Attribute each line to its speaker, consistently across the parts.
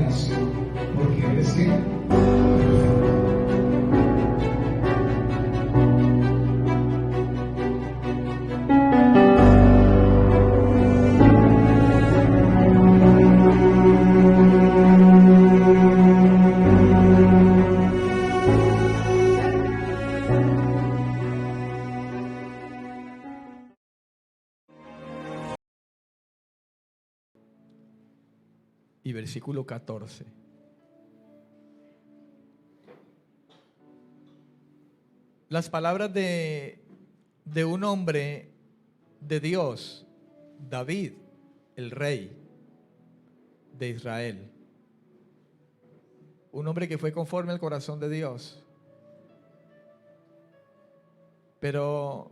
Speaker 1: amas, porque eres qué?
Speaker 2: Y versículo 14. Las palabras de un hombre de Dios, David, el rey de Israel. Un hombre que fue conforme al corazón de Dios. Pero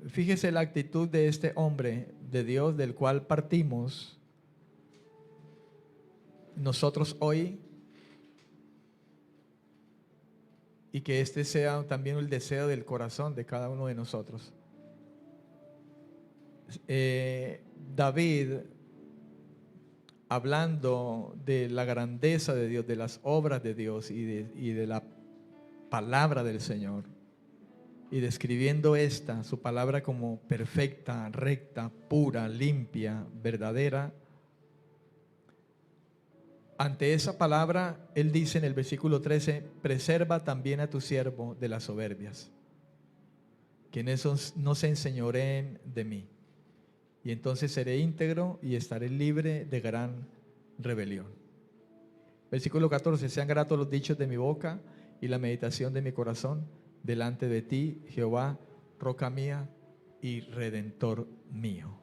Speaker 2: fíjese la actitud de este hombre de Dios del cual partimos nosotros hoy, y que este sea también el deseo del corazón de cada uno de nosotros. David, hablando de la grandeza de Dios, de las obras de Dios y de la palabra del Señor, y describiendo su palabra como perfecta, recta, pura, limpia, verdadera. Ante esa palabra, él dice en el versículo 13, preserva también a tu siervo de las soberbias, que en eso no se enseñoreen de mí, y entonces seré íntegro y estaré libre de gran rebelión. Versículo 14, sean gratos los dichos de mi boca y la meditación de mi corazón delante de ti, Jehová, roca mía y redentor mío.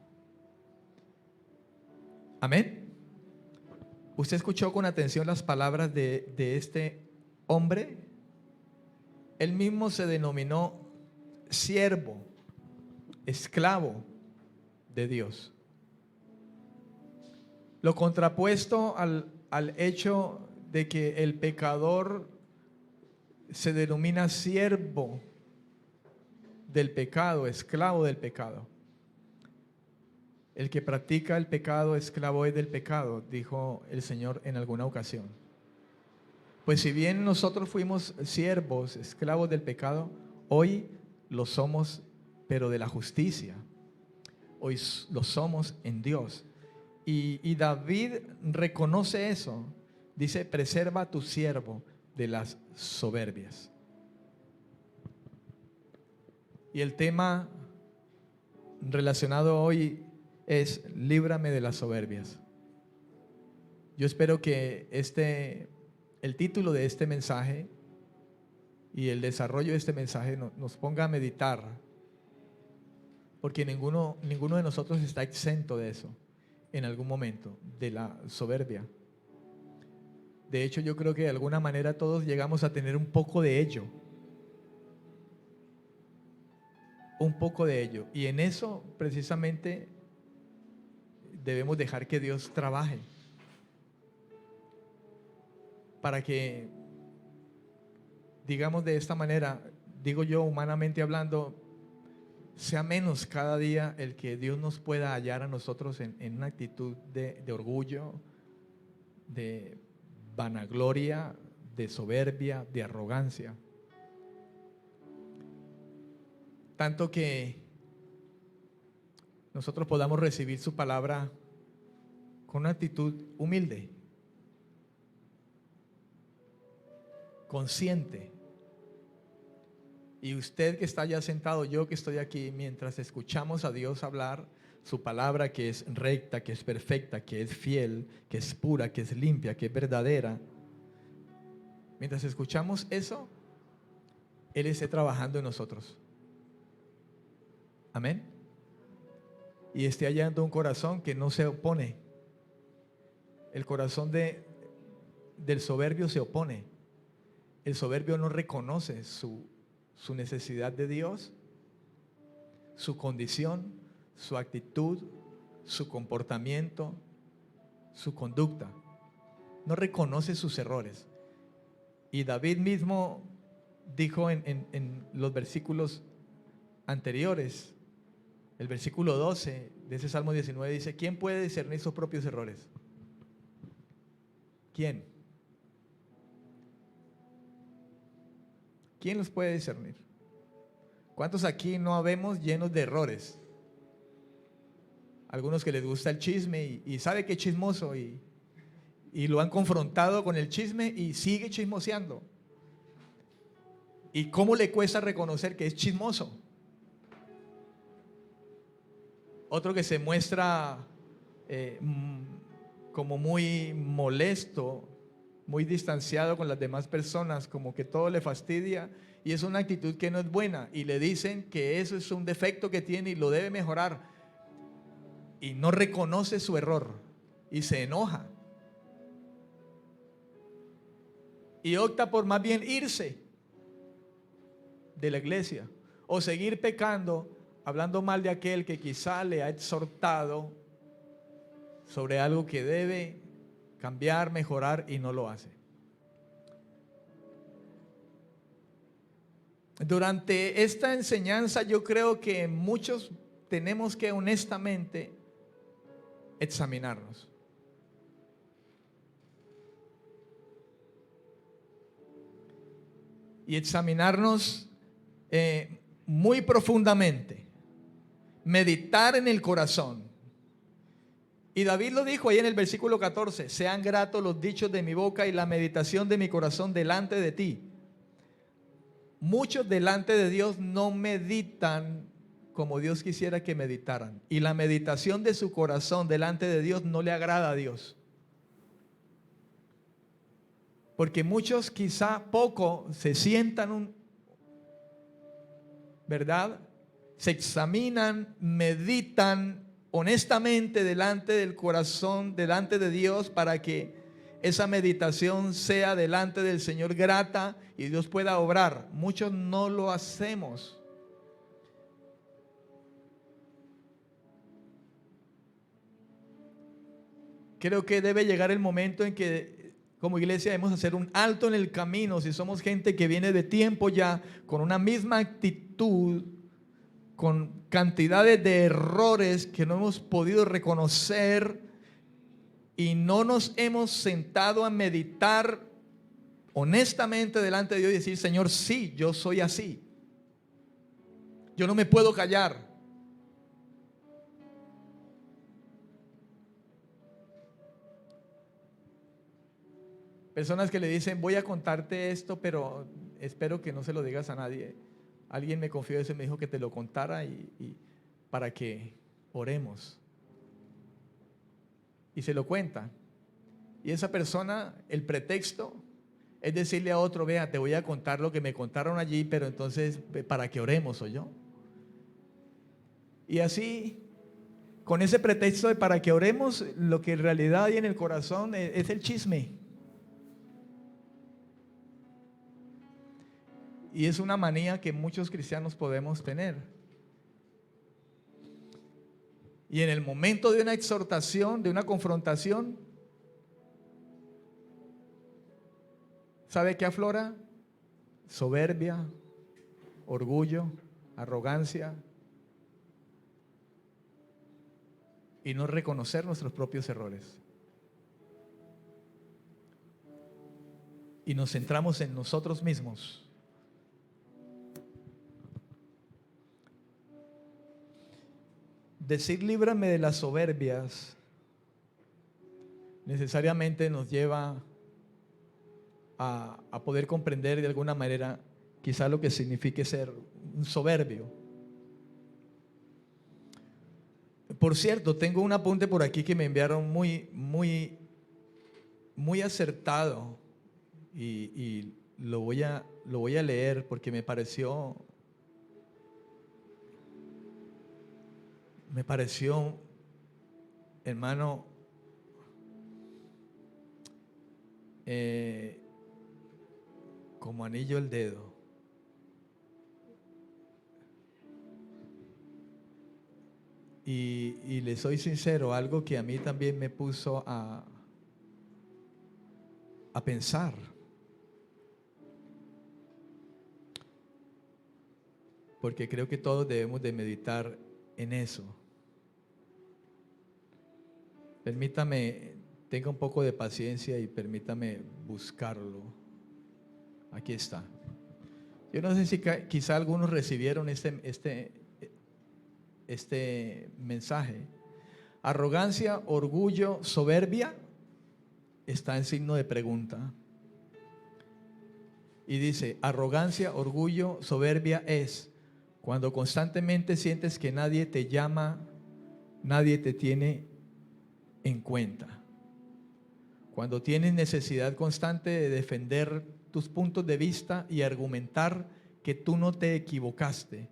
Speaker 2: Amén. ¿Usted escuchó con atención las palabras de este hombre? Él mismo se denominó siervo, esclavo de Dios. Lo contrapuesto al hecho de que el pecador se denomina siervo del pecado, esclavo del pecado. El que practica el pecado, esclavo es del pecado, dijo el Señor en alguna ocasión. Pues si bien nosotros fuimos siervos, esclavos del pecado, hoy lo somos, pero de la justicia. Hoy lo somos en Dios. Y David reconoce eso. Dice, preserva a tu siervo de las soberbias. Y el tema relacionado hoy es líbrame de las soberbias. Yo espero que el título de este mensaje y el desarrollo de este mensaje nos ponga a meditar, porque ninguno de nosotros está exento de eso en algún momento, de la soberbia. De hecho, yo creo que de alguna manera todos llegamos a tener un poco de ello. Un poco de ello. Y en eso precisamente debemos dejar que Dios trabaje para que, digamos de esta manera, digo yo humanamente hablando, sea menos cada día el que Dios nos pueda hallar a nosotros en una actitud de orgullo, de vanagloria, de soberbia, de arrogancia. Tanto que nosotros podamos recibir su palabra con una actitud humilde, consciente. Y usted que está allá sentado, yo que estoy aquí, mientras escuchamos a Dios hablar su palabra, que es recta, que es perfecta, que es fiel, que es pura, que es limpia, que es verdadera, mientras escuchamos eso, Él esté trabajando en nosotros. Amén. Y esté hallando un corazón que no se opone. El corazón del soberbio se opone. El soberbio no reconoce su necesidad de Dios, su condición, su actitud, su comportamiento, su conducta. No reconoce sus errores. Y David mismo dijo en los versículos anteriores, el versículo 12 de ese Salmo 19 dice, ¿quién puede discernir sus propios errores? ¿Quién? ¿Quién los puede discernir? ¿Cuántos aquí no habemos llenos de errores? Algunos que les gusta el chisme y sabe que es chismoso y lo han confrontado con el chisme y sigue chismoseando. ¿Y cómo le cuesta reconocer que es chismoso? Otro que se muestra como muy molesto, muy distanciado con las demás personas, como que todo le fastidia y es una actitud que no es buena y le dicen que eso es un defecto que tiene y lo debe mejorar y no reconoce su error y se enoja y opta por más bien irse de la iglesia o seguir pecando, hablando mal de aquel que quizá le ha exhortado sobre algo que debe cambiar, mejorar y no lo hace. Durante esta enseñanza yo creo que muchos tenemos que honestamente examinarnos. Y examinarnos muy profundamente, meditar en el corazón. Y David lo dijo ahí en el versículo 14: sean gratos los dichos de mi boca y la meditación de mi corazón delante de ti. Muchos delante de Dios no meditan como Dios quisiera que meditaran, y la meditación de su corazón delante de Dios no le agrada a Dios. Porque muchos quizá poco se sientan, ¿verdad? Se examinan, meditan honestamente delante del corazón, delante de Dios, para que esa meditación sea delante del Señor grata y Dios pueda obrar. Muchos no lo hacemos. Creo que debe llegar el momento en que como iglesia debemos hacer un alto en el camino. Si somos gente que viene de tiempo ya con una misma actitud, con cantidades de errores que no hemos podido reconocer y no nos hemos sentado a meditar honestamente delante de Dios y decir: Señor, sí, yo soy así, yo no me puedo callar. Personas que le dicen: voy a contarte esto, pero espero que no se lo digas a nadie. Alguien me confió eso y me dijo que te lo contara y para que oremos. Y se lo cuenta. Y esa persona, el pretexto es decirle a otro: vea, te voy a contar lo que me contaron allí, pero entonces para que oremos, ¿oyó? Y así, con ese pretexto de para que oremos, lo que en realidad hay en el corazón es el chisme. Y es una manía que muchos cristianos podemos tener. Y en el momento de una exhortación, de una confrontación, ¿sabe qué aflora? Soberbia, orgullo, arrogancia y no reconocer nuestros propios errores. Y nos centramos en nosotros mismos. Decir líbrame de las soberbias necesariamente nos lleva a poder comprender de alguna manera quizá lo que signifique ser un soberbio. Por cierto, tengo un apunte por aquí que me enviaron muy acertado y lo voy a leer porque me pareció, hermano, como anillo al dedo. Y le soy sincero, algo que a mí también me puso a pensar. Porque creo que todos debemos de meditar en eso. Permítame Tenga un poco de paciencia y permítame buscarlo. Aquí está. Yo no sé si quizá algunos recibieron este mensaje. Arrogancia, orgullo, soberbia está en signo de pregunta. Y dice, arrogancia, orgullo, soberbia es cuando constantemente sientes que nadie te llama, nadie te tiene en cuenta. Cuando tienes necesidad constante de defender tus puntos de vista y argumentar que tú no te equivocaste.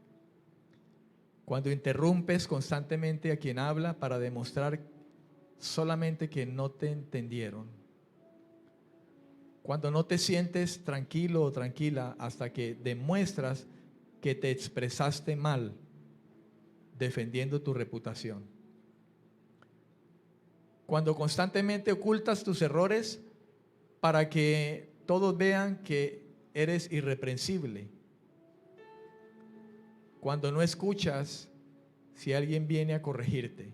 Speaker 2: Cuando interrumpes constantemente a quien habla para demostrar solamente que no te entendieron. Cuando no te sientes tranquilo o tranquila hasta que demuestras que te expresaste mal, defendiendo tu reputación. Cuando constantemente ocultas tus errores para que todos vean que eres irreprensible. Cuando no escuchas si alguien viene a corregirte.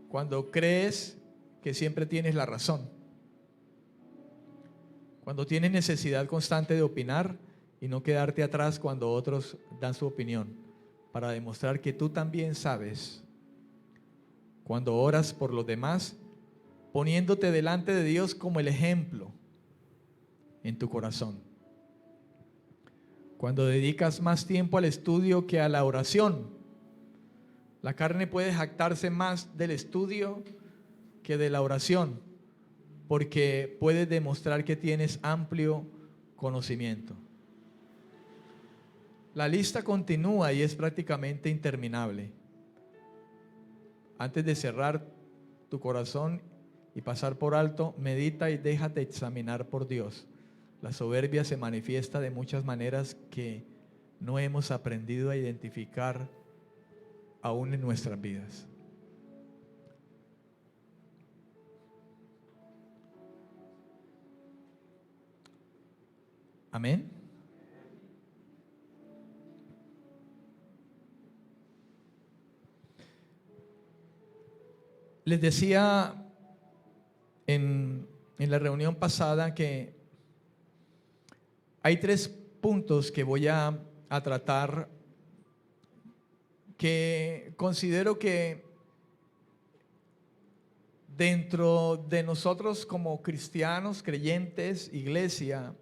Speaker 2: Cuando crees que siempre tienes la razón. Cuando tienes necesidad constante de opinar y no quedarte atrás cuando otros dan su opinión, para demostrar que tú también sabes. Cuando oras por los demás, poniéndote delante de Dios como el ejemplo en tu corazón. Cuando dedicas más tiempo al estudio que a la oración. La carne puede jactarse más del estudio que de la oración, porque puedes demostrar que tienes amplio conocimiento. La lista continúa y es prácticamente interminable. Antes de cerrar tu corazón y pasar por alto, medita y déjate examinar por Dios. La soberbia se manifiesta de muchas maneras que no hemos aprendido a identificar aún en nuestras vidas. Amén. Les decía en la reunión pasada que hay 3 puntos que voy a tratar que considero que dentro de nosotros como cristianos, creyentes, iglesia,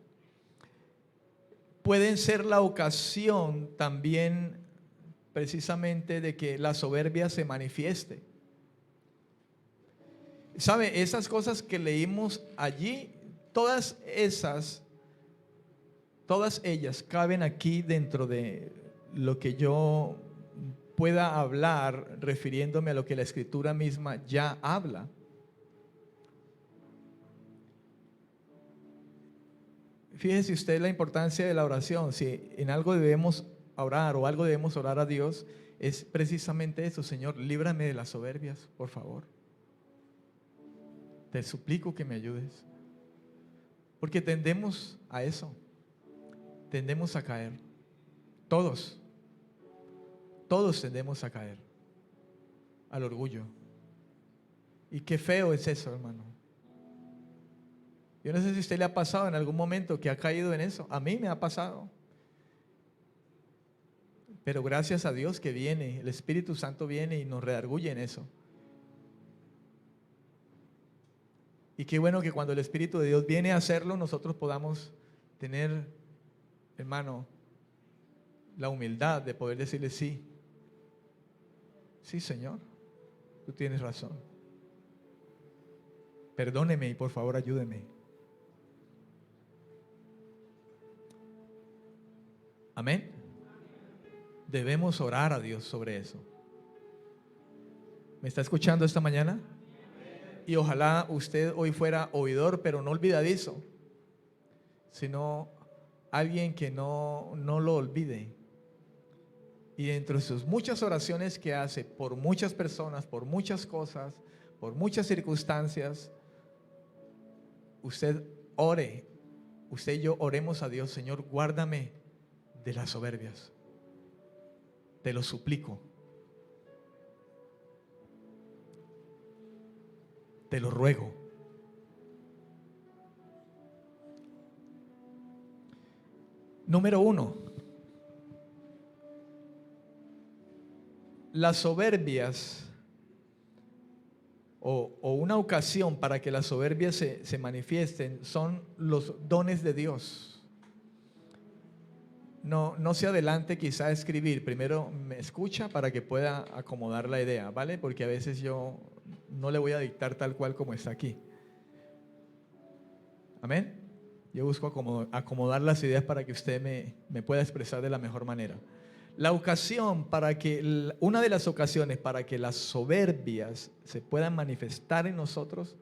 Speaker 2: pueden ser la ocasión también precisamente de que la soberbia se manifieste. ¿Sabe? Esas cosas que leímos allí, todas ellas caben aquí dentro de lo que yo pueda hablar refiriéndome a lo que la Escritura misma ya habla. Fíjese usted la importancia de la oración. Si en algo debemos orar o algo debemos orar a Dios, es precisamente eso. Señor, líbrame de las soberbias, por favor. Te suplico que me ayudes. Porque tendemos a eso. Tendemos a caer. Todos tendemos a caer al orgullo. Y qué feo es eso, hermano. Yo no sé si a usted le ha pasado en algún momento que ha caído en eso. A mí me ha pasado. Pero gracias a Dios que viene, el Espíritu Santo viene y nos redarguye en eso. Y qué bueno que cuando el Espíritu de Dios viene a hacerlo, nosotros podamos tener, hermano, la humildad de poder decirle sí. Sí, Señor, tú tienes razón. Perdóneme y por favor ayúdeme. Amén. Debemos orar a Dios sobre eso. ¿Me está escuchando esta mañana? Y ojalá usted hoy fuera oidor, pero no olvidadizo, sino alguien que no lo olvide. Y dentro de sus muchas oraciones que hace por muchas personas, por muchas cosas, por muchas circunstancias, usted ore, usted y yo oremos a Dios: Señor, guárdame de las soberbias. Te lo suplico. Te lo ruego. Número 1. Las soberbias o una ocasión para que las soberbias se manifiesten son los dones de Dios. No se adelante quizá a escribir, primero me escucha para que pueda acomodar la idea, ¿vale? Porque a veces yo no le voy a dictar tal cual como está aquí. Amén. Yo busco acomodar las ideas para que usted me pueda expresar de la mejor manera. La ocasión una de las ocasiones para que las soberbias se puedan manifestar en nosotros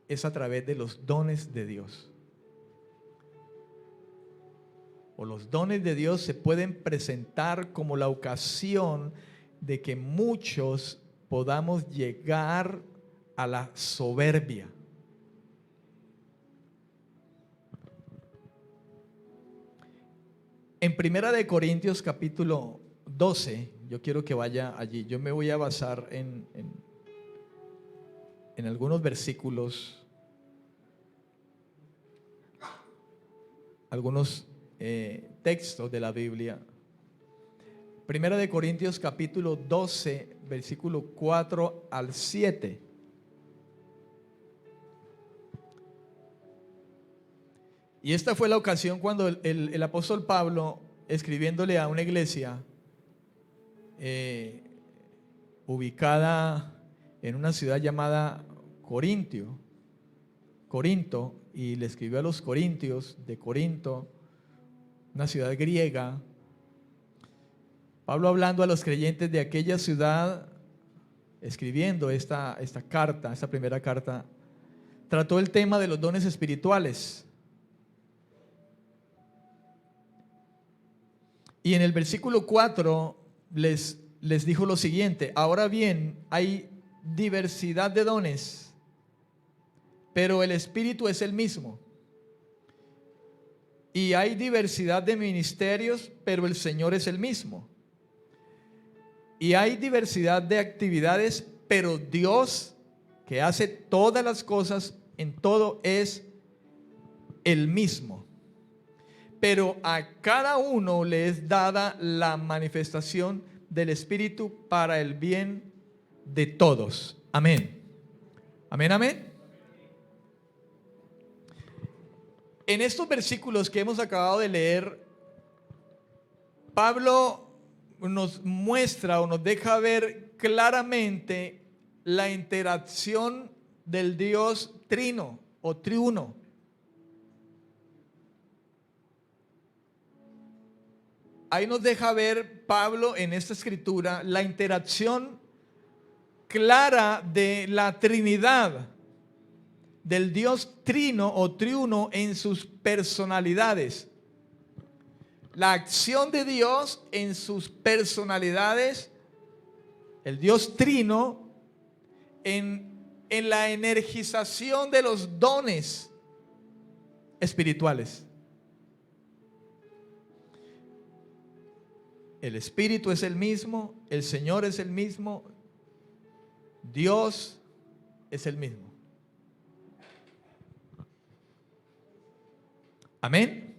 Speaker 2: es a través de los dones de Dios. O los dones de Dios se pueden presentar como la ocasión de que muchos podamos llegar a la soberbia. En Primera de Corintios capítulo 12, yo quiero que vaya allí. Yo me voy a basar en algunos versículos, algunos textos de la Biblia. Primera de Corintios capítulo 12, versículo 4 al 7. Y esta fue la ocasión cuando el apóstol Pablo, escribiéndole a una iglesia ubicada en una ciudad llamada Corinto, y le escribió a los corintios de Corinto, una ciudad griega. Pablo, hablando a los creyentes de aquella ciudad, escribiendo esta carta, esta primera carta, trató el tema de los dones espirituales. Y en el versículo 4 les dijo lo siguiente: ahora bien, hay diversidad de dones, pero el Espíritu es el mismo. Y hay diversidad de ministerios, pero el Señor es el mismo. Y hay diversidad de actividades, pero Dios, que hace todas las cosas en todo, es el mismo. Pero a cada uno le es dada la manifestación del Espíritu para el bien de todos. Amén. Amén, amén. En estos versículos que hemos acabado de leer, Pablo nos muestra o nos deja ver claramente la interacción del Dios trino o triuno. Ahí nos deja ver Pablo en esta escritura la interacción clara de la Trinidad, del Dios trino o triuno en sus personalidades. La acción de Dios en sus personalidades, el Dios trino, en la energización de los dones espirituales. El Espíritu es el mismo, el Señor es el mismo, Dios es el mismo. Amén.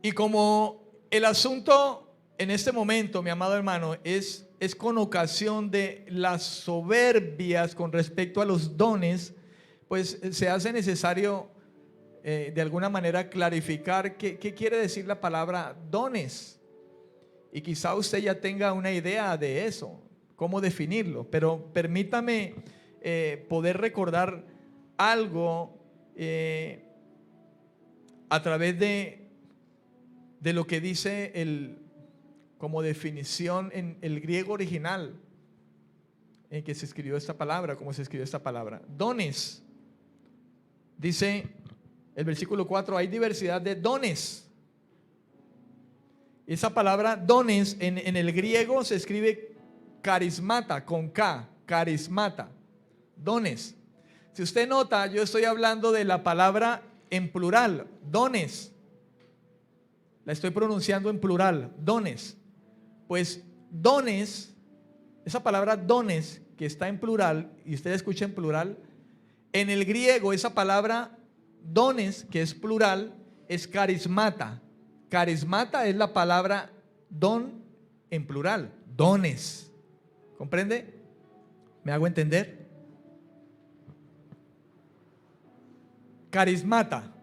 Speaker 2: Y como el asunto en este momento, mi amado hermano, es con ocasión de las soberbias con respecto a los dones, pues se hace necesario de alguna manera clarificar qué quiere decir la palabra dones. Y quizá usted ya tenga una idea de eso, cómo definirlo, pero permítame poder recordar algo a través de lo que dice como definición en el griego original en que se escribió esta palabra, cómo se escribió esta palabra. Dones, dice el versículo 4, hay diversidad de dones. Esa palabra dones en el griego se escribe carismata, con K, carismata, dones. Si usted nota, yo estoy hablando de la palabra en plural, dones. La estoy pronunciando en plural, dones. Pues dones esa palabra dones, que está en plural, y usted escucha en plural, en el griego esa palabra dones, que es plural, es carismata. Carismata es la palabra don en plural, dones. ¿Comprende? ¿Me hago entender? Carismata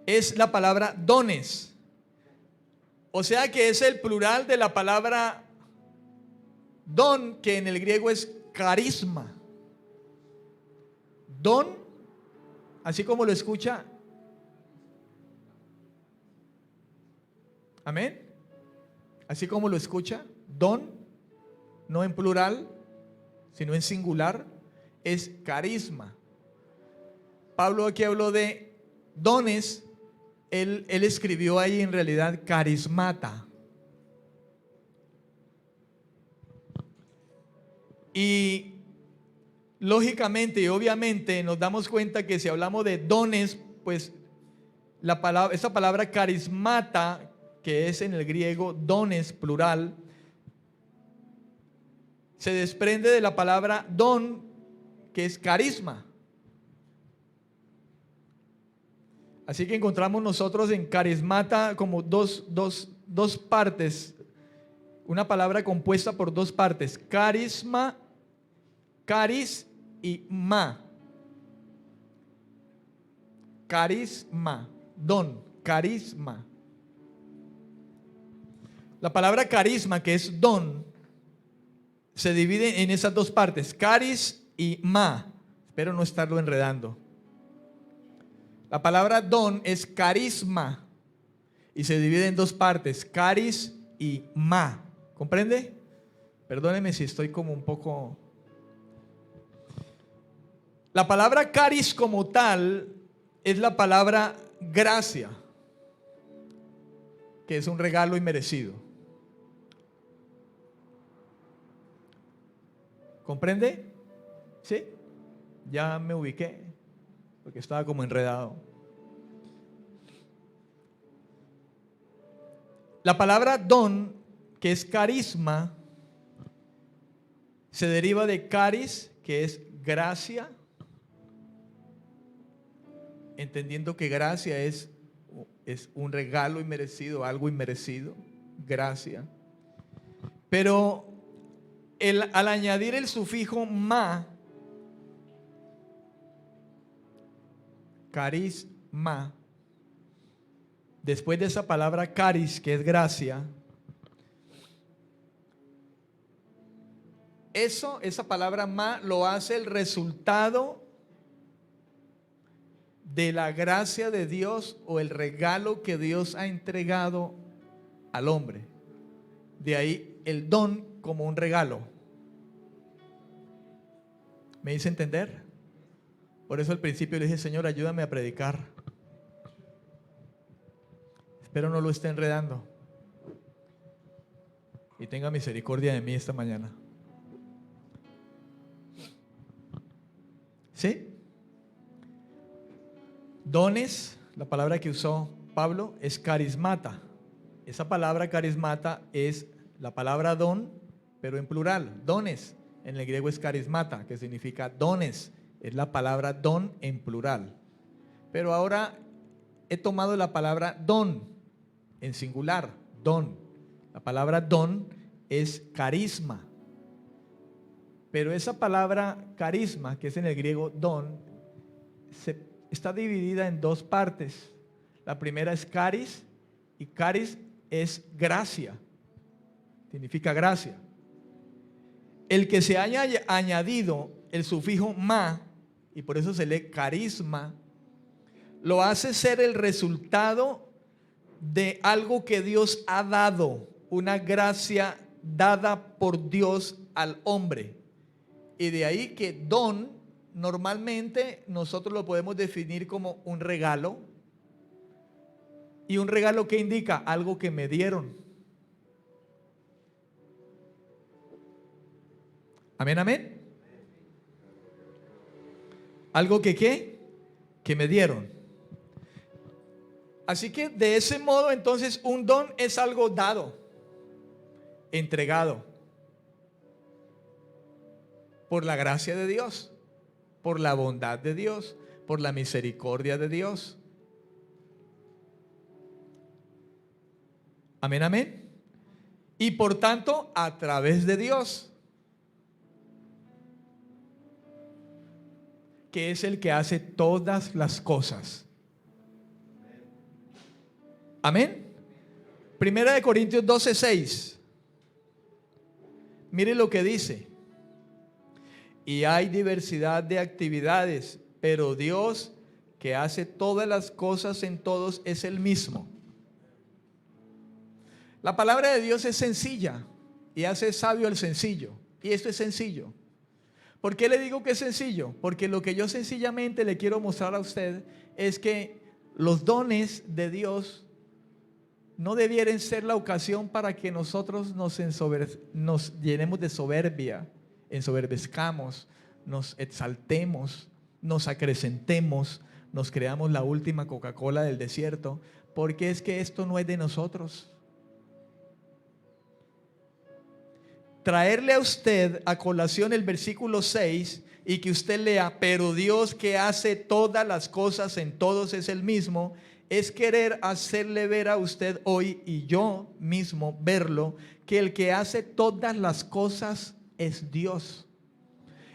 Speaker 2: es la palabra dones. O sea que es el plural de la palabra don, que en el griego es carisma. Don, así como lo escucha. Amén. Así como lo escucha, don, no en plural, sino en singular, es carisma. Pablo aquí habló de dones, él escribió ahí en realidad carismata. Y lógicamente y obviamente nos damos cuenta que si hablamos de dones, pues esa palabra carismata, que es en el griego dones plural, se desprende de la palabra don, que es carisma. Así que encontramos nosotros en carismata como dos partes, una palabra compuesta por dos partes: carisma, caris y ma. Carisma, don, carisma. La palabra carisma, que es don, se divide en esas dos partes, caris y ma. Espero no estarlo enredando. La palabra don es carisma y se divide en dos partes, caris y ma. ¿Comprende? Perdóneme si estoy como un poco... La palabra caris como tal es la palabra gracia, que es un regalo inmerecido. ¿Comprende? ¿Sí? Ya me ubiqué, porque estaba como enredado. La palabra don, que es carisma, se deriva de caris, que es gracia, entendiendo que gracia es un regalo inmerecido, algo inmerecido, gracia. Pero al añadir el sufijo ma, carisma, después de esa palabra caris, que es gracia, esa palabra ma lo hace el resultado de la gracia de Dios, o el regalo que Dios ha entregado al hombre. De ahí el don como un regalo. ¿Me hice entender? Por eso al principio le dije: Señor, ayúdame a predicar. Espero no lo esté enredando. Y tenga misericordia de mí esta mañana. ¿Sí? Dones, la palabra que usó Pablo es carismata. Esa palabra carismata es la palabra don, pero en plural. Dones, en el griego es carismata, que significa dones. Es la palabra don en plural. Pero ahora he tomado la palabra don en singular, don. La palabra don es carisma. Pero esa palabra carisma, que es en el griego don, está dividida en dos partes. La primera es caris, y caris es gracia, significa gracia. El que se haya añadido el sufijo ma, y por eso se lee carisma, lo hace ser el resultado de algo que Dios ha dado, una gracia dada por Dios al hombre. Y de ahí que don, normalmente nosotros lo podemos definir como un regalo. Y un regalo que indica algo que me dieron. Amén, amén. Algo que ¿qué? Que me dieron. Así que de ese modo entonces un don es algo dado, entregado. por la gracia de Dios, por la bondad de Dios, por la misericordia de Dios. Amén, amén. Y por tanto, a través de Dios, que es el que hace todas las cosas. Amén. Primera de Corintios 12:6. Mire lo que dice. Y hay diversidad de actividades, pero Dios, que hace todas las cosas en todos, es el mismo. La palabra de Dios es sencilla y hace sabio al sencillo. Y esto es sencillo. ¿Por qué le digo que es sencillo? Porque lo que yo sencillamente le quiero mostrar a usted es que los dones de Dios no debieran ser la ocasión para que nosotros nos llenemos de soberbia, ensoberbezcamos, nos exaltemos, nos acrecentemos, nos creamos la última Coca-Cola del desierto, porque es que esto no es de nosotros. Traerle a usted a colación el versículo 6 y que usted lea, pero Dios que hace todas las cosas en todos es el mismo, es querer hacerle ver a usted hoy, y yo mismo verlo, que el que hace todas las cosas es Dios.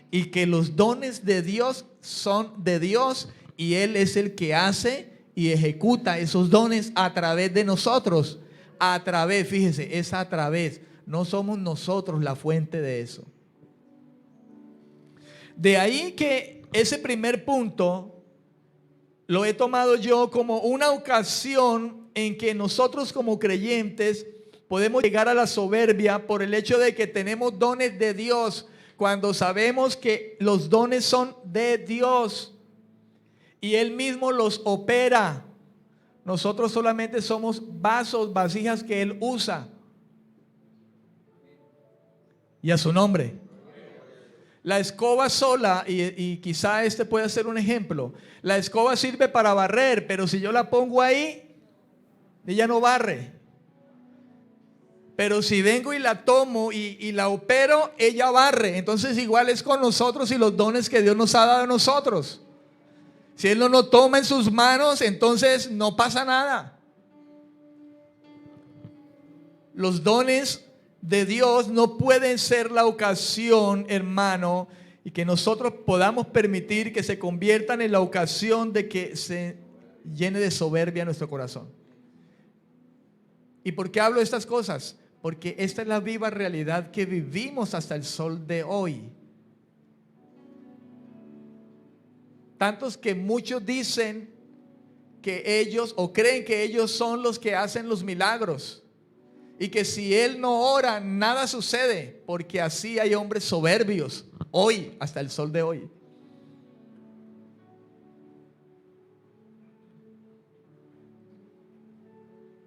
Speaker 2: Y que los dones de Dios son de Dios, y Él es el que hace y ejecuta esos dones a través de nosotros. A través, fíjese, es a través. No somos nosotros la fuente de eso. De ahí que ese primer punto lo he tomado yo como una ocasión en que nosotros como creyentes podemos llegar a la soberbia por el hecho de que tenemos dones de Dios, cuando sabemos que los dones son de Dios y Él mismo los opera. Nosotros solamente somos vasos, vasijas que Él usa. Y a su nombre. La escoba sola, y quizá este pueda ser un ejemplo, la escoba sirve para barrer, pero si yo la pongo ahí, ella no barre. Pero si vengo y la tomo y la opero, ella barre. Entonces igual es con nosotros y los dones que Dios nos ha dado a nosotros. Si Él no lo toma en sus manos, entonces no pasa nada. Los dones de Dios no pueden ser la ocasión, hermano, y que nosotros podamos permitir que se conviertan en la ocasión de que se llene de soberbia nuestro corazón. ¿Y por qué hablo de estas cosas? Porque esta es la viva realidad que vivimos hasta el sol de hoy. Tantos que muchos dicen que ellos, o creen que ellos son los que hacen los milagros. Y que si Él no ora, nada sucede, porque así hay hombres soberbios hoy, hasta el sol de hoy.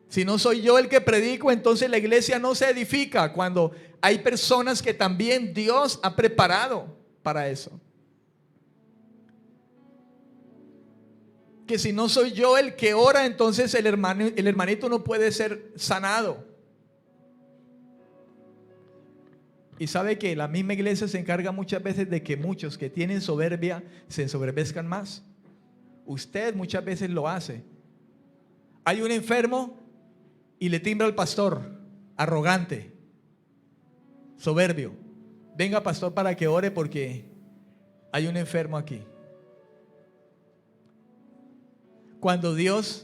Speaker 2: Si no soy yo el que predico, entonces la iglesia no se edifica, cuando hay personas que también Dios ha preparado para eso. Que si no soy yo el que ora, entonces el hermanito no puede ser sanado. Y sabe que la misma iglesia se encarga muchas veces de que muchos que tienen soberbia se ensoberbezcan más. Usted muchas veces lo hace. Hay un enfermo y le timbra al pastor, arrogante, soberbio. Venga, pastor, para que ore porque hay un enfermo aquí. Cuando Dios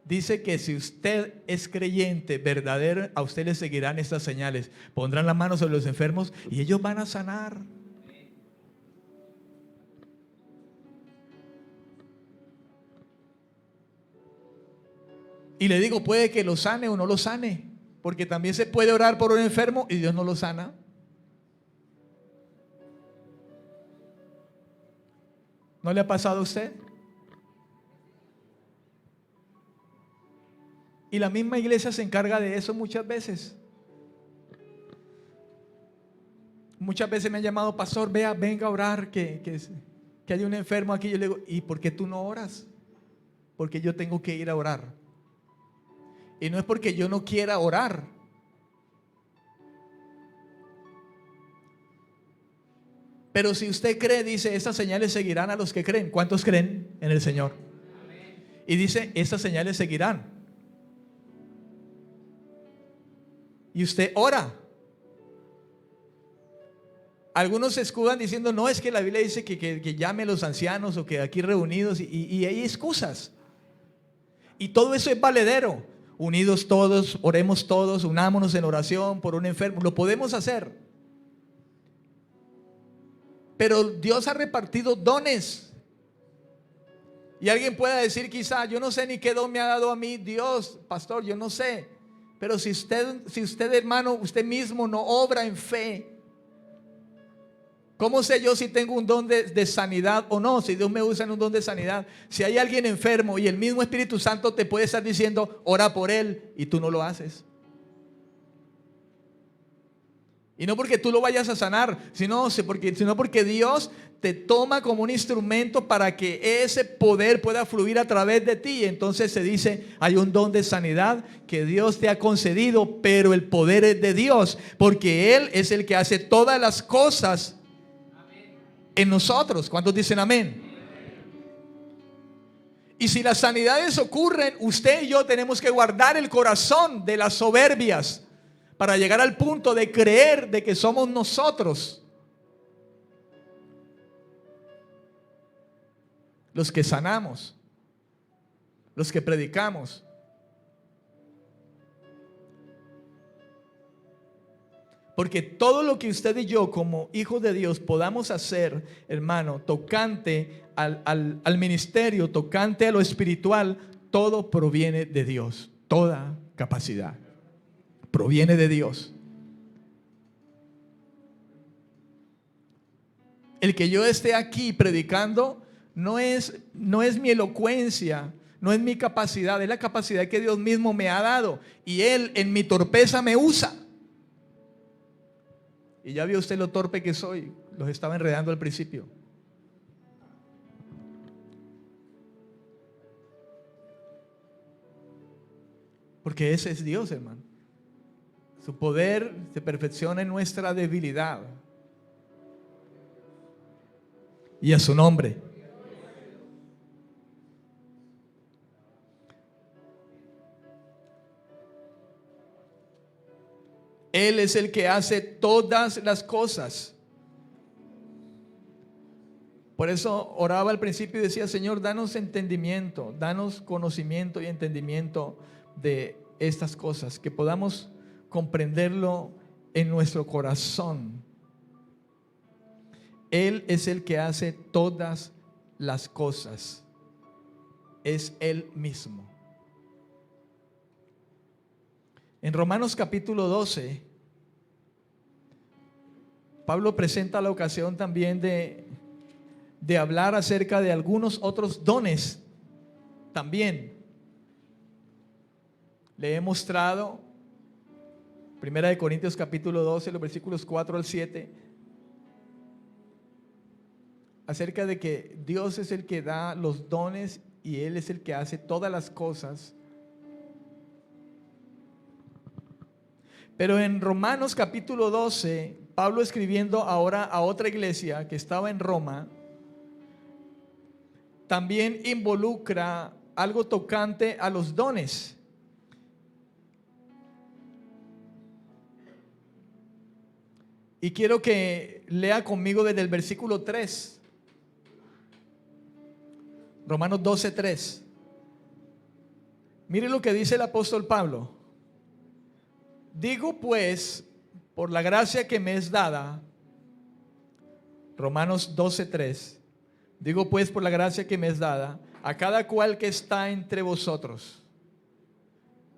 Speaker 2: dice que si usted es creyente verdadero, a usted le seguirán estas señales. Pondrán la mano sobre los enfermos y ellos van a sanar. Y le digo, puede que lo sane o no lo sane, porque también se puede orar por un enfermo y Dios no lo sana. ¿No le ha pasado a usted? Y la misma iglesia se encarga de eso muchas veces. Muchas veces me han llamado, pastor, venga a orar, que hay un enfermo aquí. Yo le digo, ¿y por qué tú no oras? Porque yo tengo que ir a orar. Y no es porque yo no quiera orar. Pero si usted cree, dice, estas señales seguirán a los que creen. ¿Cuántos creen en el Señor? Y dice, estas señales seguirán. Y usted ora. Algunos se escudan diciendo, no, es que la Biblia dice que llame a los ancianos o que aquí reunidos, y hay excusas. Y todo eso es valedero. Unidos todos, oremos todos, unámonos en oración por un enfermo. Lo podemos hacer. Pero Dios ha repartido dones. Y alguien pueda decir quizá, yo no sé ni qué don me ha dado a mí Dios, pastor, yo no sé. Pero si usted hermano, usted mismo no obra en fe, ¿cómo sé yo si tengo un don de sanidad o no? Si Dios me usa en un don de sanidad. Si hay alguien enfermo y el mismo Espíritu Santo te puede estar diciendo, ora por él, y tú no lo haces. Y no porque tú lo vayas a sanar, sino porque Dios te toma como un instrumento para que ese poder pueda fluir a través de ti. Entonces se dice, hay un don de sanidad que Dios te ha concedido, pero el poder es de Dios, porque Él es el que hace todas las cosas en nosotros. ¿Cuántos dicen amén? Y si las sanidades ocurren, usted y yo tenemos que guardar el corazón de las soberbias para llegar al punto de creer de que somos nosotros los que sanamos, los que predicamos. Porque todo lo que usted y yo como hijos de Dios podamos hacer, hermano, tocante al ministerio, tocante a lo espiritual, todo proviene de Dios. Toda capacidad proviene de Dios. El que yo esté aquí predicando no es mi elocuencia, no es mi capacidad, es la capacidad que Dios mismo me ha dado. Y Él en mi torpeza me usa. Y ya vio usted lo torpe que soy. Los estaba enredando al principio. Porque ese es Dios, hermano. Su poder se perfecciona en nuestra debilidad. Y a su nombre. Él es el que hace todas las cosas. Por eso oraba al principio y decía, Señor, danos entendimiento, danos conocimiento y entendimiento de estas cosas, que podamos comprenderlo en nuestro corazón. Él es el que hace todas las cosas. Es Él mismo. En Romanos capítulo 12, Pablo presenta la ocasión también de hablar acerca de algunos otros dones también. Le he mostrado 1 Corintios capítulo 12, los versículos 4 al 7, acerca de que Dios es el que da los dones y Él es el que hace todas las cosas. Pero en Romanos capítulo 12, Pablo escribiendo ahora a otra iglesia que estaba en Roma, también involucra algo tocante a los dones. Y quiero que lea conmigo desde el versículo 3. Romanos 12, 3. Mire lo que dice el apóstol Pablo. Digo pues, por la gracia que me es dada, Romanos 12, 3. Digo pues, por la gracia que me es dada, a cada cual que está entre vosotros.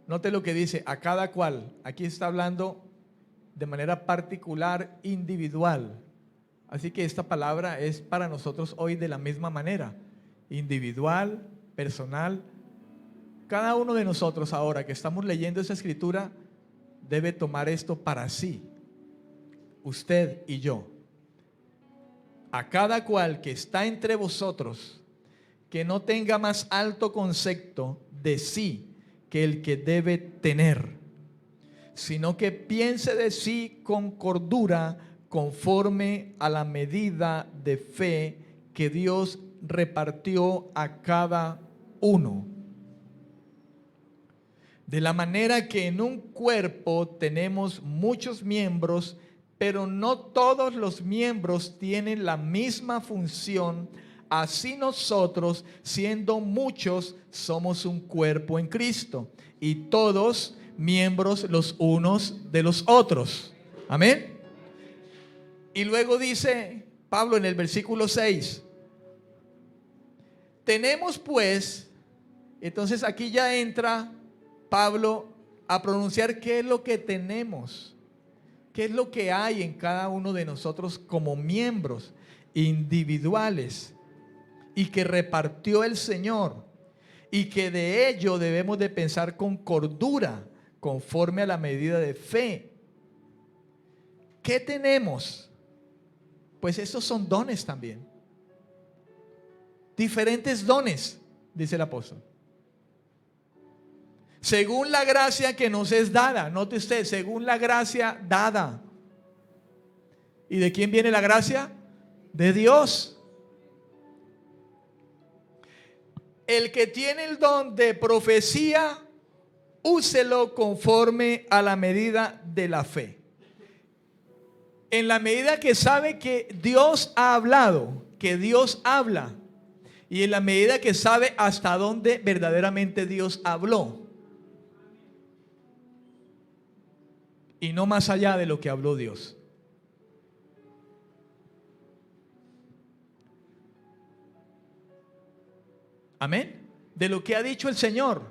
Speaker 2: Note lo que dice, a cada cual. Aquí está hablando de manera particular, individual. Así que esta palabra es para nosotros hoy de la misma manera. Individual, personal. Cada uno de nosotros ahora que estamos leyendo esa escritura debe tomar esto para sí. Usted y yo. A cada cual que está entre vosotros, que no tenga más alto concepto de sí que el que debe tener, sino que piense de sí con cordura, conforme a la medida de fe que Dios repartió a cada uno. De la manera que en un cuerpo tenemos muchos miembros, pero no todos los miembros tienen la misma función. Así nosotros, siendo muchos, somos un cuerpo en Cristo, y todos miembros los unos de los otros. Amén. Y luego dice Pablo en el versículo 6, tenemos pues, entonces aquí ya entra Pablo a pronunciar qué es lo que tenemos, qué es lo que hay en cada uno de nosotros como miembros individuales y que repartió el Señor, y que de ello debemos de pensar con cordura, conforme a la medida de fe. ¿Qué tenemos? Pues estos son dones también, diferentes dones, dice el apóstol. Según la gracia que nos es dada, note usted, según la gracia dada. ¿Y de quién viene la gracia? De Dios. El que tiene el don de profecía, úselo conforme a la medida de la fe. En la medida que sabe que Dios ha hablado, que Dios habla, y en la medida que sabe hasta dónde verdaderamente Dios habló, y no más allá de lo que habló Dios. Amén. De lo que ha dicho el Señor,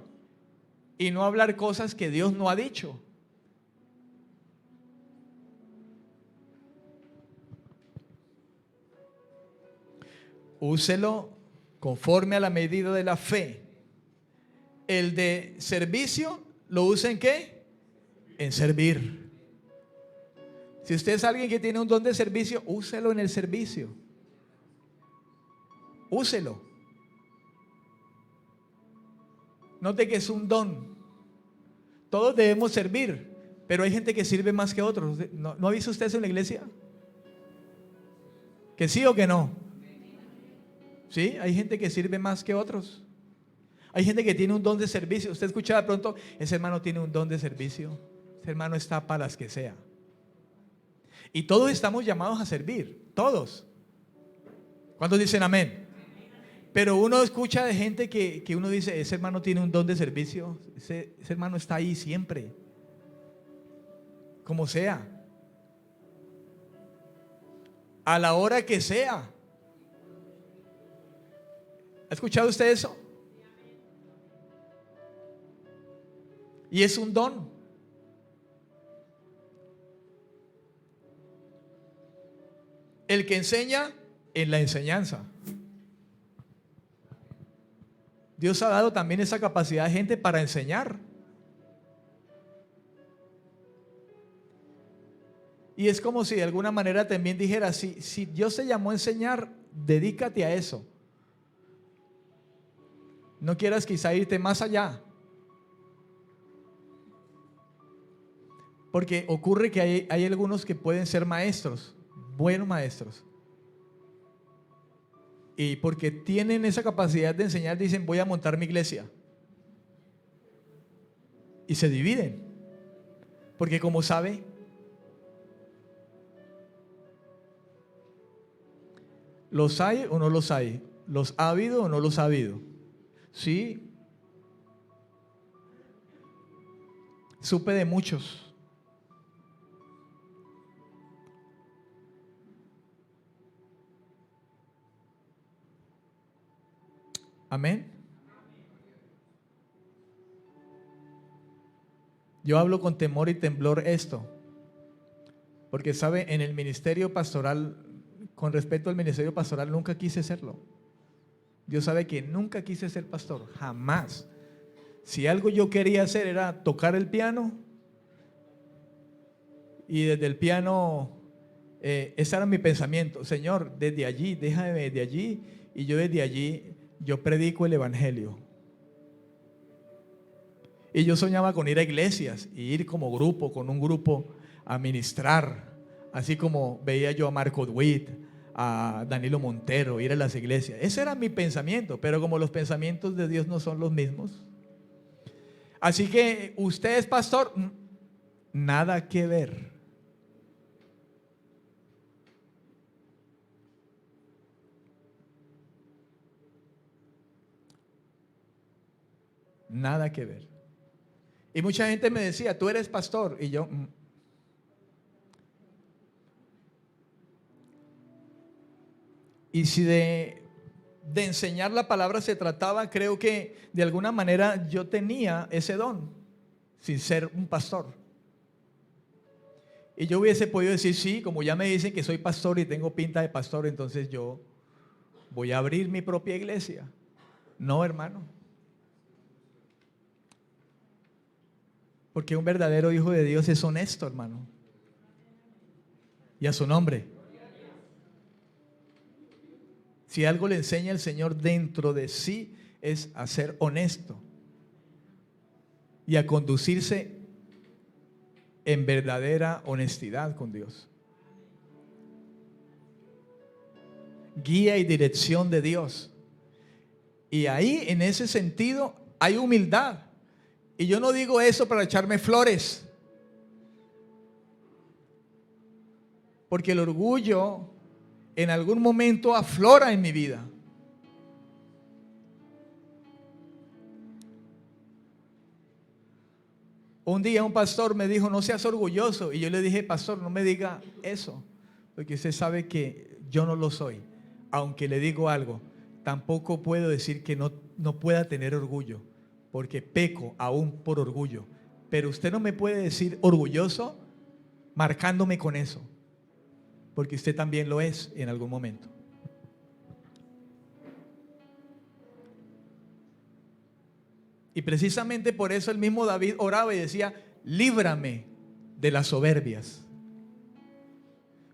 Speaker 2: y no hablar cosas que Dios no ha dicho. Úselo conforme a la medida de la fe. El de servicio, ¿lo usa en qué? En servir. Si usted es alguien que tiene un don de servicio, úselo en el servicio. Úselo. Note que es un don. Todos debemos servir, pero hay gente que sirve más que otros. ¿No ha visto usted eso en la iglesia? ¿Que sí o que no? Sí, hay gente que sirve más que otros. Hay gente que tiene un don de servicio. Usted escucha de pronto, ese hermano tiene un don de servicio. Ese hermano está para las que sea. Y todos estamos llamados a servir, todos. ¿Cuántos dicen amén? Pero uno escucha de gente que uno dice, ese hermano tiene un don de servicio. Ese hermano está ahí siempre, como sea, a la hora que sea. ¿Ha escuchado usted eso? Y es un don. El que enseña en la enseñanza. Dios ha dado también esa capacidad de gente para enseñar. Y es como si de alguna manera también dijera, si Dios te llamó a enseñar, dedícate a eso. No quieras quizá irte más allá. Porque ocurre que hay algunos que pueden ser maestros, buenos maestros. Y porque tienen esa capacidad de enseñar, dicen, voy a montar mi iglesia. Y se dividen. Porque como sabe, ¿los hay o no los hay? ¿Los ha habido o no los ha habido? Sí. Supe de muchos. Amén. Yo hablo con temor y temblor esto, porque sabe, en el ministerio pastoral, con respecto al ministerio pastoral, nunca quise serlo. Dios sabe que nunca quise ser pastor, jamás. Si algo yo quería hacer era tocar el piano, y desde el piano, ese era mi pensamiento. Señor, desde allí, déjame desde allí, y yo desde allí, yo predico el evangelio. Y yo soñaba con ir a iglesias y ir como grupo, con un grupo, a ministrar, Así como veía yo a Marco Witt, a Danilo Montero, ir a las iglesias. Ese era mi pensamiento, pero como los pensamientos de Dios no son los mismos. Así que usted es pastor, nada que ver. Nada que ver. Y mucha gente me decía, tú eres pastor. Y yo, Y si de enseñar la palabra se trataba, creo que de alguna manera yo tenía ese don, sin ser un pastor. Y yo hubiese podido decir, sí, como ya me dicen que soy pastor y tengo pinta de pastor, entonces yo voy a abrir mi propia iglesia. No, hermano. Porque un verdadero hijo de Dios es honesto, hermano. Y a su nombre. Si algo le enseña el Señor dentro de sí es a ser honesto y a conducirse en verdadera honestidad con Dios. Guía y dirección de Dios. Y ahí, en ese sentido, hay humildad. Y yo no digo eso para echarme flores, porque el orgullo en algún momento aflora en mi vida. Un día un pastor me dijo, no seas orgulloso. Y yo le dije, pastor, no me diga eso, porque usted sabe que yo no lo soy. Aunque le digo algo, tampoco puedo decir que no pueda tener orgullo, porque peco aún por orgullo. Pero usted no me puede decir orgulloso marcándome con eso, porque usted también lo es en algún momento. Y precisamente por eso el mismo David oraba y decía, líbrame de las soberbias.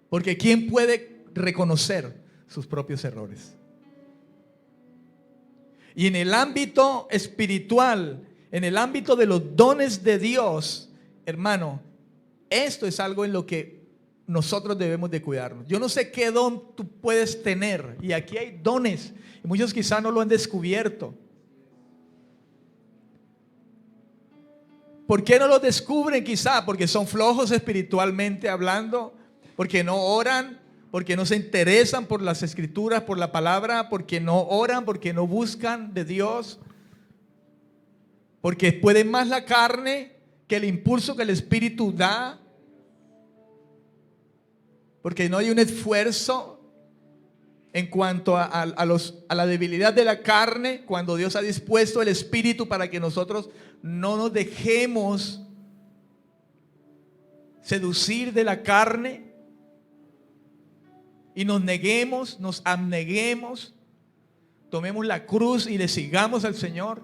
Speaker 2: Porque ¿quién puede reconocer sus propios errores? Y en el ámbito espiritual, en el ámbito de los dones de Dios, hermano, esto es algo en lo que nosotros debemos de cuidarnos. Yo no sé qué don tú puedes tener, y aquí hay dones, y muchos quizás no lo han descubierto. ¿Por qué no lo descubren? Quizá porque son flojos espiritualmente hablando, porque no oran, porque no se interesan por las escrituras, por la palabra, porque no oran, porque no buscan de Dios, porque pueden más la carne que el impulso que el Espíritu da, porque no hay un esfuerzo en cuanto a la debilidad de la carne, cuando Dios ha dispuesto el Espíritu para que nosotros no nos dejemos seducir de la carne y nos neguemos, nos abneguemos, tomemos la cruz y le sigamos al Señor.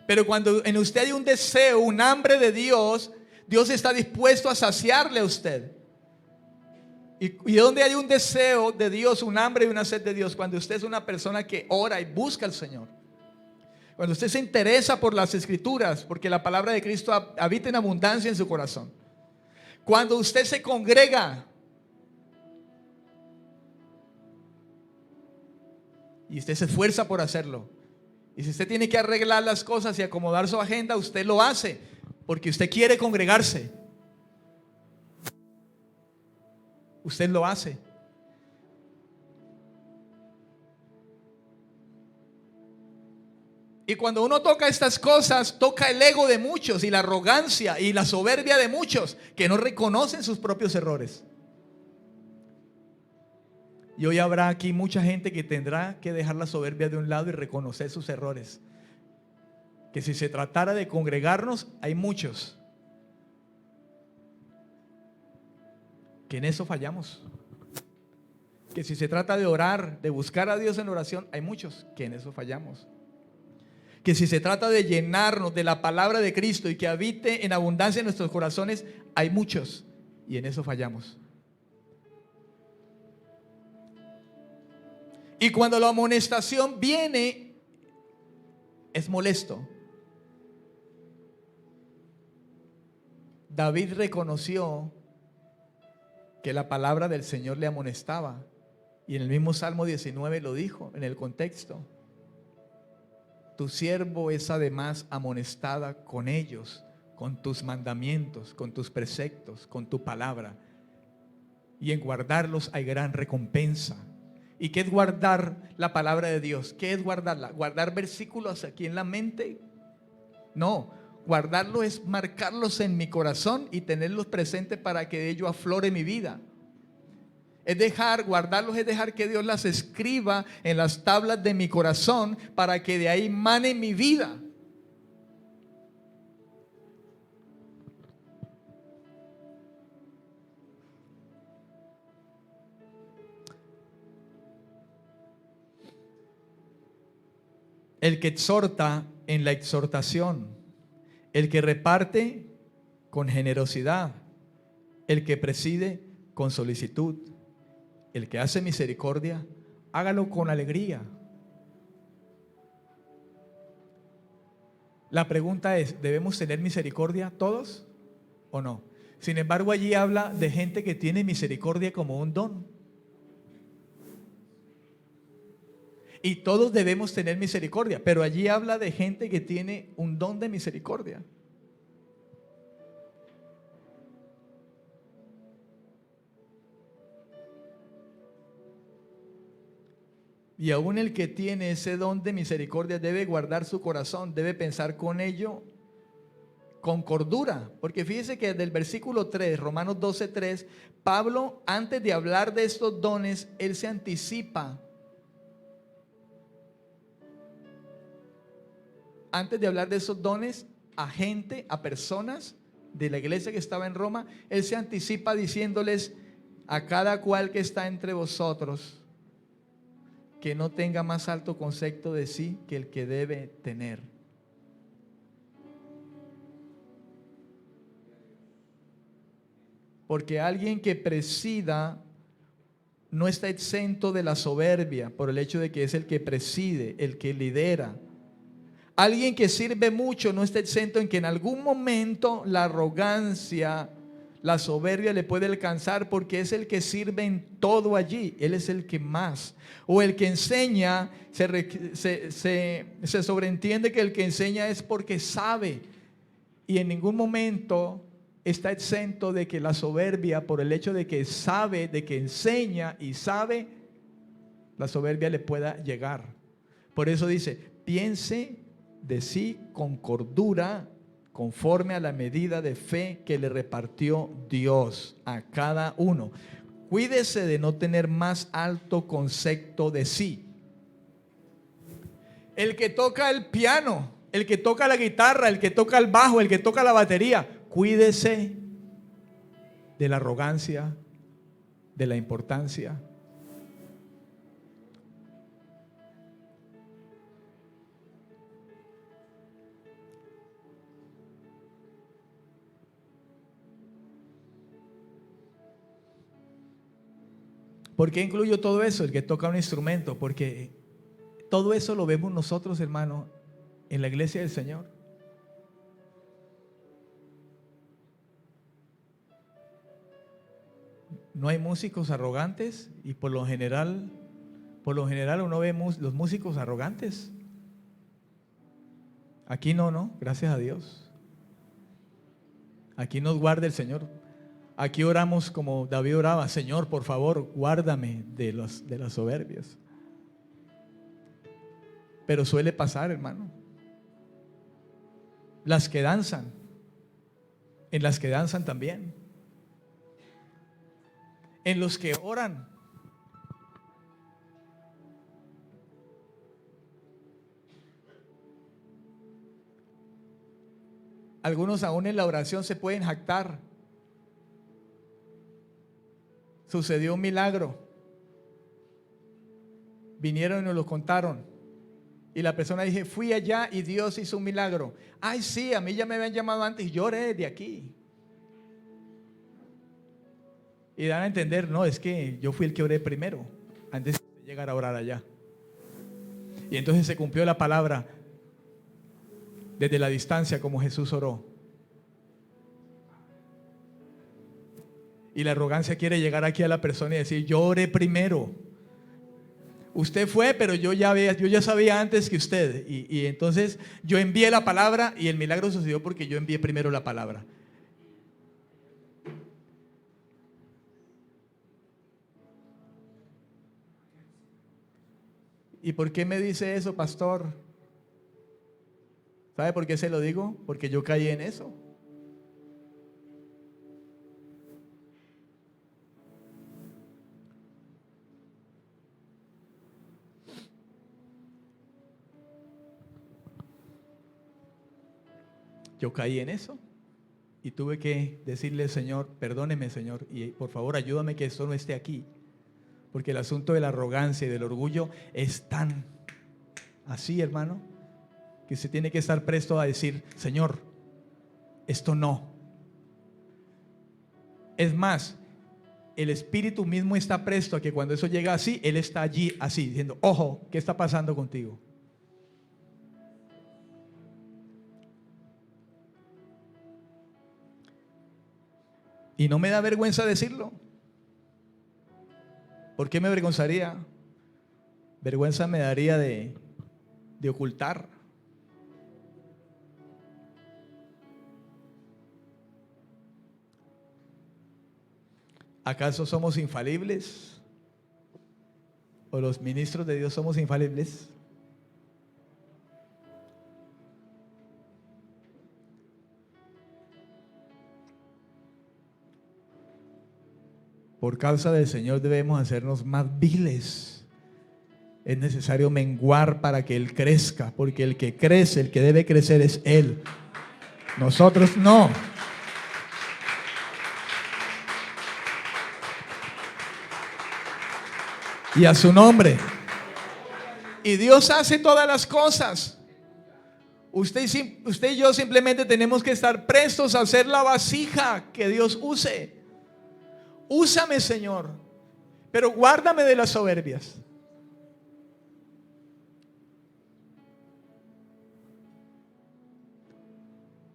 Speaker 2: Pero cuando en usted hay un deseo, un hambre de Dios, Dios está dispuesto a saciarle a usted. Y donde hay un deseo de Dios, un hambre y una sed de Dios, cuando usted es una persona que ora y busca al Señor, cuando usted se interesa por las escrituras, porque la palabra de Cristo habita en abundancia en su corazón, cuando usted se congrega y usted se esfuerza por hacerlo, y si usted tiene que arreglar las cosas y acomodar su agenda, usted lo hace porque usted quiere congregarse. Usted lo hace. Y cuando uno toca estas cosas, toca el ego de muchos y la arrogancia y la soberbia de muchos que no reconocen sus propios errores. Y hoy habrá aquí mucha gente que tendrá que dejar la soberbia de un lado y reconocer sus errores. Que si se tratara de congregarnos, hay muchos que en eso fallamos. Que si se trata de orar, de buscar a Dios en oración, hay muchos que en eso fallamos. Que si se trata de llenarnos de la palabra de Cristo y que habite en abundancia en nuestros corazones, hay muchos y en eso fallamos. Y cuando la amonestación viene, es molesto. David reconoció que la palabra del Señor le amonestaba. Y en el mismo Salmo 19 lo dijo en el contexto. Tu siervo es además amonestada con ellos, con tus mandamientos, con tus preceptos, con tu palabra. Y en guardarlos hay gran recompensa. ¿Y qué es guardar la palabra de Dios? ¿Qué es guardarla? ¿Guardar versículos aquí en la mente? No, guardarlo es marcarlos en mi corazón y tenerlos presentes para que de ello aflore mi vida. Guardarlos es dejar que Dios las escriba en las tablas de mi corazón para que de ahí mane mi vida. El que exhorta en la exhortación, el que reparte con generosidad, el que preside con solicitud, el que hace misericordia, hágalo con alegría. La pregunta es, ¿debemos tener misericordia todos o no? Sin embargo, allí habla de gente que tiene misericordia como un don. Y todos debemos tener misericordia, pero allí habla de gente que tiene un don de misericordia. Y aún el que tiene ese don de misericordia debe guardar su corazón, debe pensar con ello con cordura. Porque fíjese que desde el versículo 3, Romanos 12:3, Pablo, antes de hablar de estos dones, él se anticipa. Antes de hablar de esos dones a gente, a personas de la iglesia que estaba en Roma, él se anticipa diciéndoles a cada cual que está entre vosotros que no tenga más alto concepto de sí que el que debe tener. Porque alguien que presida no está exento de la soberbia por el hecho de que es el que preside, el que lidera. Alguien que sirve mucho no está exento en que en algún momento la arrogancia, la soberbia le puede alcanzar, porque es el que sirve en todo allí. Él es el que más. O el que enseña, se sobreentiende que el que enseña es porque sabe. Y en ningún momento está exento de que la soberbia, por el hecho de que sabe, de que enseña y sabe, la soberbia le pueda llegar. Por eso dice, piense de sí con cordura, conforme a la medida de fe que le repartió Dios a cada uno. Cuídese de no tener más alto concepto de sí. El que toca el piano, el que toca la guitarra, el que toca el bajo, el que toca la batería, cuídese de la arrogancia, de la importancia. ¿Por qué incluyo todo eso? El que toca un instrumento, porque todo eso lo vemos nosotros, hermano, en la iglesia del Señor. No hay músicos arrogantes y por lo general uno ve los músicos arrogantes. Aquí no, gracias a Dios. Aquí nos guarda el Señor. Aquí oramos como David oraba, Señor, por favor, guárdame de las soberbias. Pero suele pasar, hermano. Las que danzan, en las que danzan también. En los que oran. Algunos aún en la oración se pueden jactar. Sucedió un milagro. Vinieron y nos lo contaron. Y la persona dice, fui allá y Dios hizo un milagro. Ay, sí, a mí ya me habían llamado antes y yo oré de aquí. Y dan a entender, no, es que yo fui el que oré primero, antes de llegar a orar allá. Y entonces se cumplió la palabra desde la distancia como Jesús oró. Y la arrogancia quiere llegar aquí a la persona y decir, yo oré primero. Usted fue, pero yo ya sabía antes que usted. Y entonces yo envié la palabra y el milagro sucedió porque yo envié primero la palabra. ¿Y por qué me dice eso, pastor? ¿Sabe por qué se lo digo? Porque yo caí en eso. Yo caí en eso y tuve que decirle, Señor, perdóneme, Señor, y por favor ayúdame que esto no esté aquí. Porque el asunto de la arrogancia y del orgullo es tan así, hermano, que se tiene que estar presto a decir, Señor, esto no. Es más, el Espíritu mismo está presto a que cuando eso llega así, Él está allí así, diciendo, ojo, ¿qué está pasando contigo? Y no me da vergüenza decirlo. ¿Por qué me avergonzaría? Vergüenza me daría de ocultar. ¿Acaso somos infalibles? ¿O los ministros de Dios somos infalibles? Por causa del Señor debemos hacernos más viles. Es necesario menguar para que Él crezca, porque el que crece, el que debe crecer es Él. Nosotros no. Y a su nombre. Y Dios hace todas las cosas. Usted y yo simplemente tenemos que estar prestos a hacer la vasija que Dios use. Úsame, Señor, pero guárdame de las soberbias.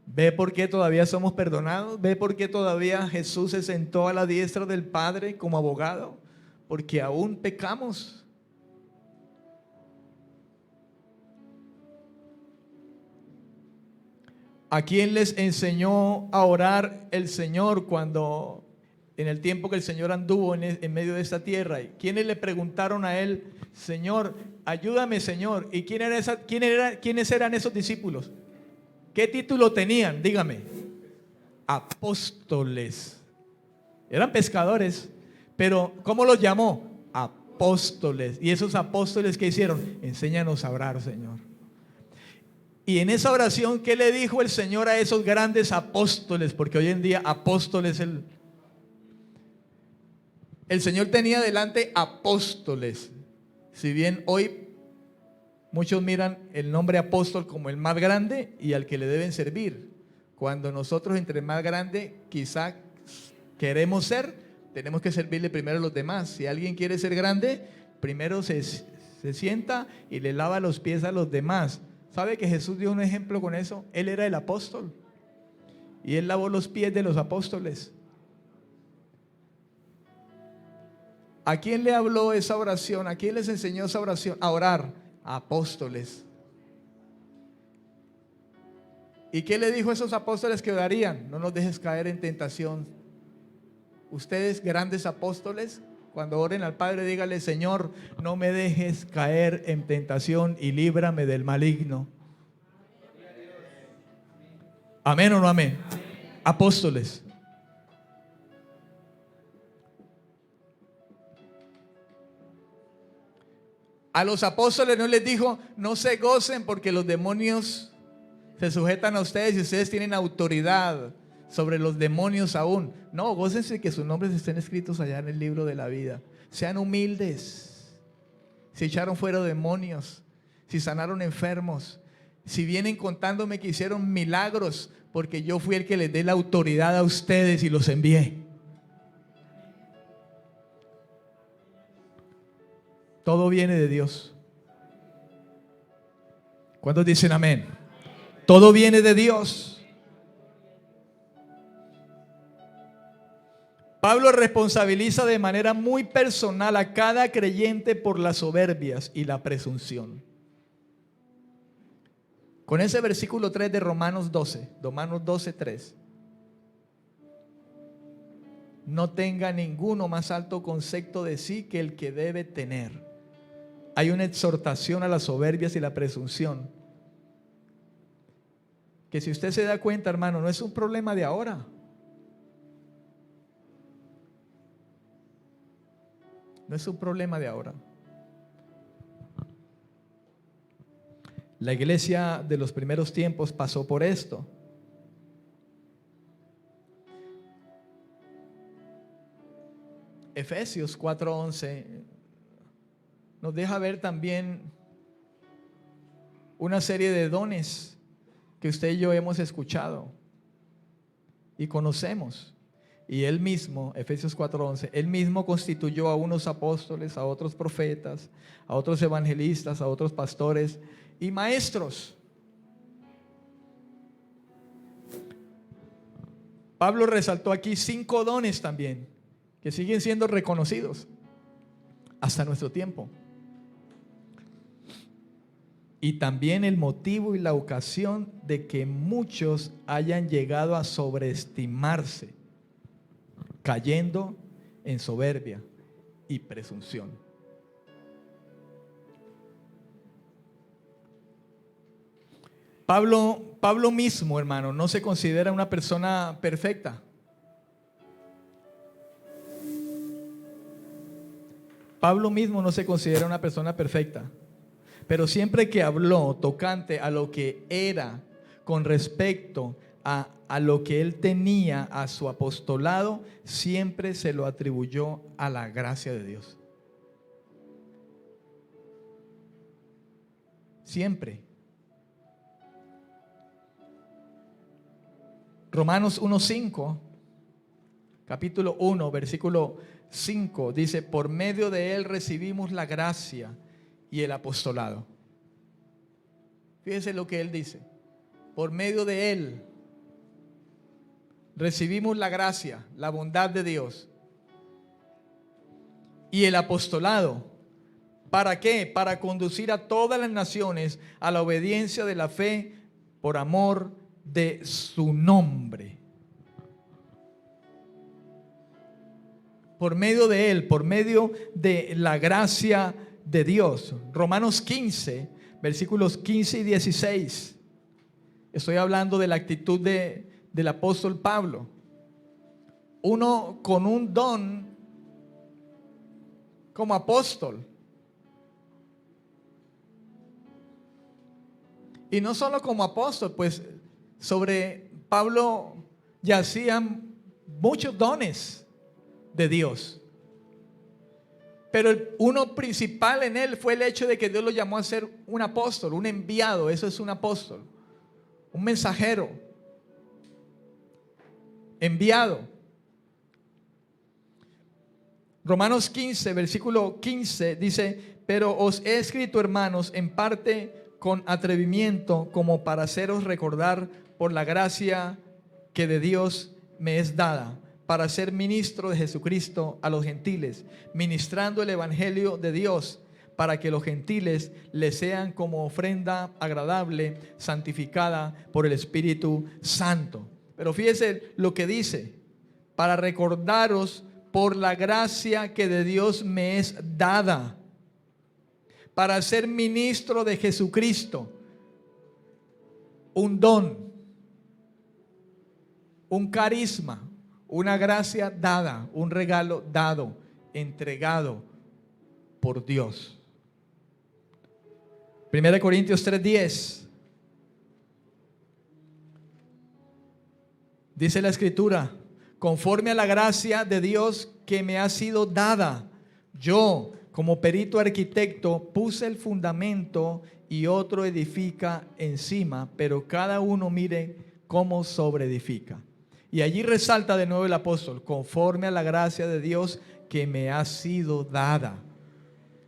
Speaker 2: ¿Ve por qué todavía somos perdonados? ¿Ve por qué todavía Jesús se sentó a la diestra del Padre como abogado? Porque aún pecamos. ¿A quién les enseñó a orar el Señor cuando en el tiempo que el Señor anduvo en medio de esta tierra? ¿Quiénes le preguntaron a Él, Señor, ayúdame, Señor? ¿Y quiénes eran esos discípulos? ¿Qué título tenían? Dígame. Apóstoles. Eran pescadores, pero ¿cómo los llamó? Apóstoles. ¿Y esos apóstoles qué hicieron? Enséñanos a orar, Señor. Y en esa oración, ¿qué le dijo el Señor a esos grandes apóstoles? Porque hoy en día apóstoles el Señor tenía delante apóstoles. Si bien hoy muchos miran el nombre apóstol como el más grande y al que le deben servir, cuando nosotros entre más grande quizá queremos ser, tenemos que servirle primero a los demás. Si alguien quiere ser grande, primero se sienta y le lava los pies a los demás. ¿Sabe que Jesús dio un ejemplo con eso? Él era el apóstol y Él lavó los pies de los apóstoles. ¿A quién le habló esa oración? ¿A quién les enseñó esa oración? A orar. A apóstoles. ¿Y qué le dijo a esos apóstoles que orarían? No nos dejes caer en tentación. Ustedes, grandes apóstoles, cuando oren al Padre, dígale, Señor, no me dejes caer en tentación y líbrame del maligno. ¿Amén o no amén? Apóstoles. A los apóstoles no les dijo, no se gocen porque los demonios se sujetan a ustedes y ustedes tienen autoridad sobre los demonios aún. No, gócense que sus nombres estén escritos allá en el libro de la vida. Sean humildes. Si echaron fuera demonios, si sanaron enfermos, si vienen contándome que hicieron milagros, porque yo fui el que les dé la autoridad a ustedes y los envié. Todo viene de Dios. ¿Cuántos dicen amén? Todo viene de Dios. Pablo responsabiliza de manera muy personal a cada creyente por las soberbias y la presunción. Con ese versículo 3 de Romanos 12, 3. No tenga ninguno más alto concepto de sí que el que debe tener. Hay una exhortación a las soberbias y la presunción. Que si usted se da cuenta, hermano, no es un problema de ahora. No es un problema de ahora. La iglesia de los primeros tiempos pasó por esto. Efesios 4:11 nos deja ver también una serie de dones que usted y yo hemos escuchado y conocemos. Y él mismo, Efesios 4:11, él mismo constituyó a unos apóstoles, a otros profetas, a otros evangelistas, a otros pastores y maestros. Pablo resaltó aquí 5 dones también, que siguen siendo reconocidos hasta nuestro tiempo. Y también el motivo y la ocasión de que muchos hayan llegado a sobreestimarse, cayendo en soberbia y presunción. Pablo mismo, hermano, no se considera una persona perfecta. Pablo mismo no se considera una persona perfecta, pero siempre que habló tocante a lo que era con respecto a lo que él tenía, a su apostolado, siempre se lo atribuyó a la gracia de Dios. Siempre. Romanos 1:5, capítulo 1, versículo 5, dice: por medio de él recibimos la gracia y el apostolado. Fíjense lo que él dice: por medio de él recibimos la gracia, la bondad de Dios y el apostolado. ¿Para qué? Para conducir a todas las naciones a la obediencia de la fe por amor de su nombre. Por medio de él, por medio de la gracia de Dios. Romanos 15, versículos 15 y 16. Estoy hablando de la actitud del apóstol Pablo. Uno con un don como apóstol. Y no solo como apóstol, pues sobre Pablo yacían muchos dones de Dios. Pero uno principal en él fue el hecho de que Dios lo llamó a ser un apóstol, un enviado. Eso es un apóstol, un mensajero, enviado. Romanos 15, versículo 15 dice: pero os he escrito, hermanos, en parte con atrevimiento, como para haceros recordar por la gracia que de Dios me es dada, para ser ministro de Jesucristo a los gentiles, ministrando el evangelio de Dios, para que los gentiles le sean como ofrenda agradable, santificada por el Espíritu Santo. Pero fíjese lo que dice: para recordaros por la gracia que de Dios me es dada, para ser ministro de Jesucristo. Un don, un carisma, una gracia dada, un regalo dado, entregado por Dios. 1 Corintios 3:10. Dice la Escritura: conforme a la gracia de Dios que me ha sido dada, yo, como perito arquitecto, puse el fundamento y otro edifica encima, pero cada uno mire cómo sobreedifica. Y allí resalta de nuevo el apóstol: conforme a la gracia de Dios que me ha sido dada.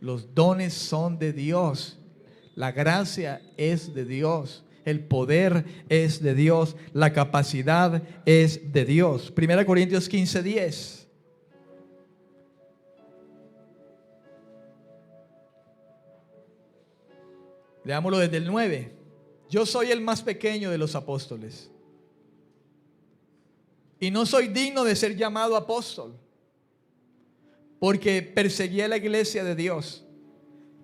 Speaker 2: Los dones son de Dios, la gracia es de Dios, el poder es de Dios, la capacidad es de Dios. 1 Corintios 15:10. Leámoslo desde el 9. Yo soy el más pequeño de los apóstoles. Y no soy digno de ser llamado apóstol, porque perseguí a la iglesia de Dios.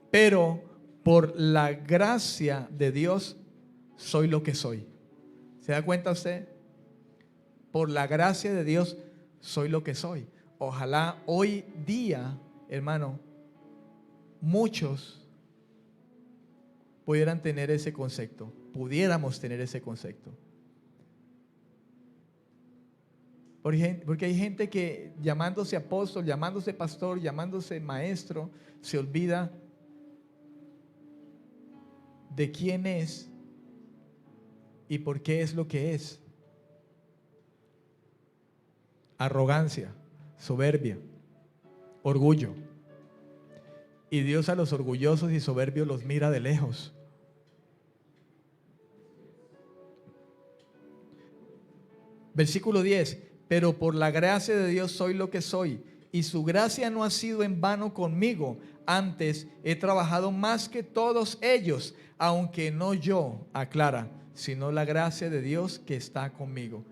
Speaker 2: Pero por la gracia de Dios soy lo que soy. ¿Se da cuenta usted? Por la gracia de Dios soy lo que soy. Ojalá hoy día, hermano, muchos pudieran tener ese concepto, pudiéramos tener ese concepto. Porque hay gente que llamándose apóstol, llamándose pastor, llamándose maestro, se olvida de quién es y por qué es lo que es. Arrogancia, soberbia, orgullo. Y Dios a los orgullosos y soberbios los mira de lejos. Versículo 10. Pero por la gracia de Dios soy lo que soy, y su gracia no ha sido en vano conmigo. Antes he trabajado más que todos ellos, aunque no yo, aclara, sino la gracia de Dios que está conmigo.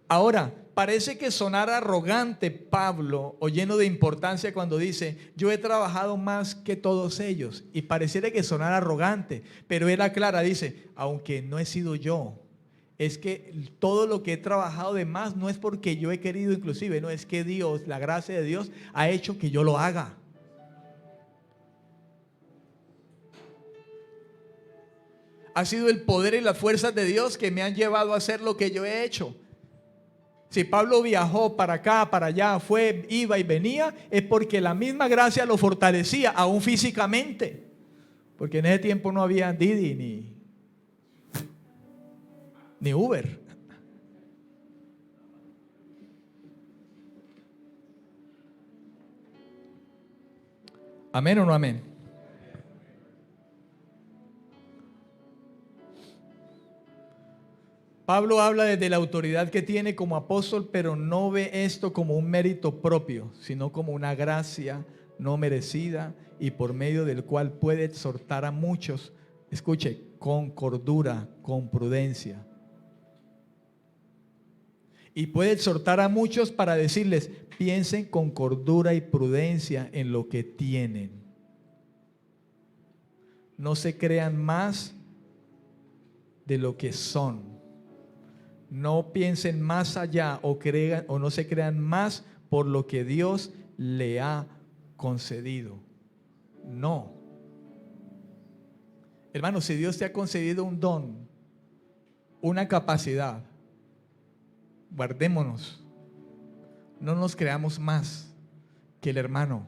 Speaker 2: Ahora, parece que sonara arrogante Pablo o lleno de importancia cuando dice, yo he trabajado más que todos ellos. Y pareciera que sonara arrogante, pero él aclara, dice, aunque no he sido yo. Es que todo lo que he trabajado de más no es porque yo he querido inclusive, no, es que Dios, la gracia de Dios ha hecho que yo lo haga. Ha sido el poder y las fuerzas de Dios que me han llevado a hacer lo que yo he hecho. Si Pablo viajó para acá, para allá, fue, iba y venía, es porque la misma gracia lo fortalecía, aún físicamente. Porque en ese tiempo no había Didi ni Uber. ¿Amén o no amén? Pablo habla desde la autoridad que tiene como apóstol, pero no ve esto como un mérito propio, sino como una gracia no merecida y por medio del cual puede exhortar a muchos, escuche, con cordura, con prudencia. Y puede exhortar a muchos para decirles, piensen con cordura y prudencia en lo que tienen. No se crean más de lo que son. No piensen más allá o crean o no se crean más por lo que Dios le ha concedido. No. Hermano, si Dios te ha concedido un don, una capacidad, guardémonos. No nos creamos más que el hermano.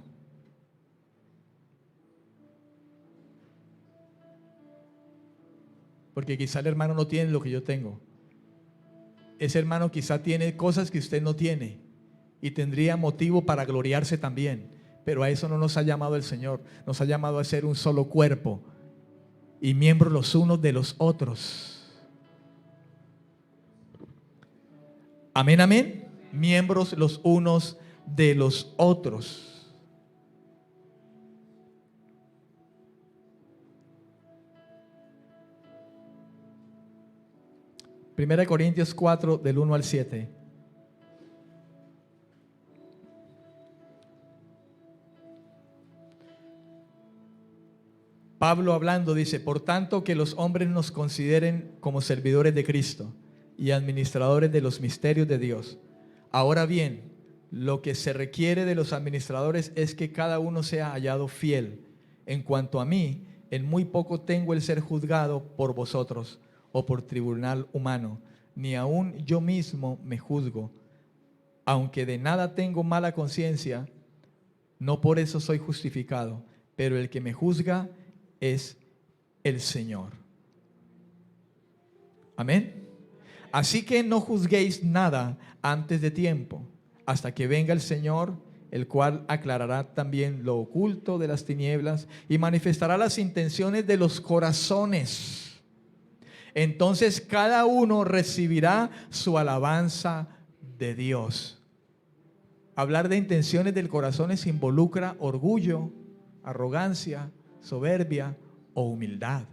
Speaker 2: Porque quizá el hermano no tiene lo que yo tengo. Ese hermano quizá tiene cosas que usted no tiene y tendría motivo para gloriarse también, pero a eso no nos ha llamado el Señor. Nos ha llamado a ser un solo cuerpo y miembros los unos de los otros. Amén, amén. Miembros los unos de los otros. Primera de Corintios 4, del 1 al 7. Pablo hablando dice, por tanto que los hombres nos consideren como servidores de Cristo y administradores de los misterios de Dios. Ahora bien, lo que se requiere de los administradores es que cada uno sea hallado fiel. En cuanto a mí, en muy poco tengo el ser juzgado por vosotros o por tribunal humano, ni aun yo mismo me juzgo. Aunque de nada tengo mala conciencia, no por eso soy justificado, pero el que me juzga es el Señor. Amén. Así que no juzguéis nada antes de tiempo, hasta que venga el Señor, el cual aclarará también lo oculto de las tinieblas y manifestará las intenciones de los corazones. Entonces cada uno recibirá su alabanza de Dios. Hablar de intenciones del corazón involucra orgullo, arrogancia, soberbia o humildad.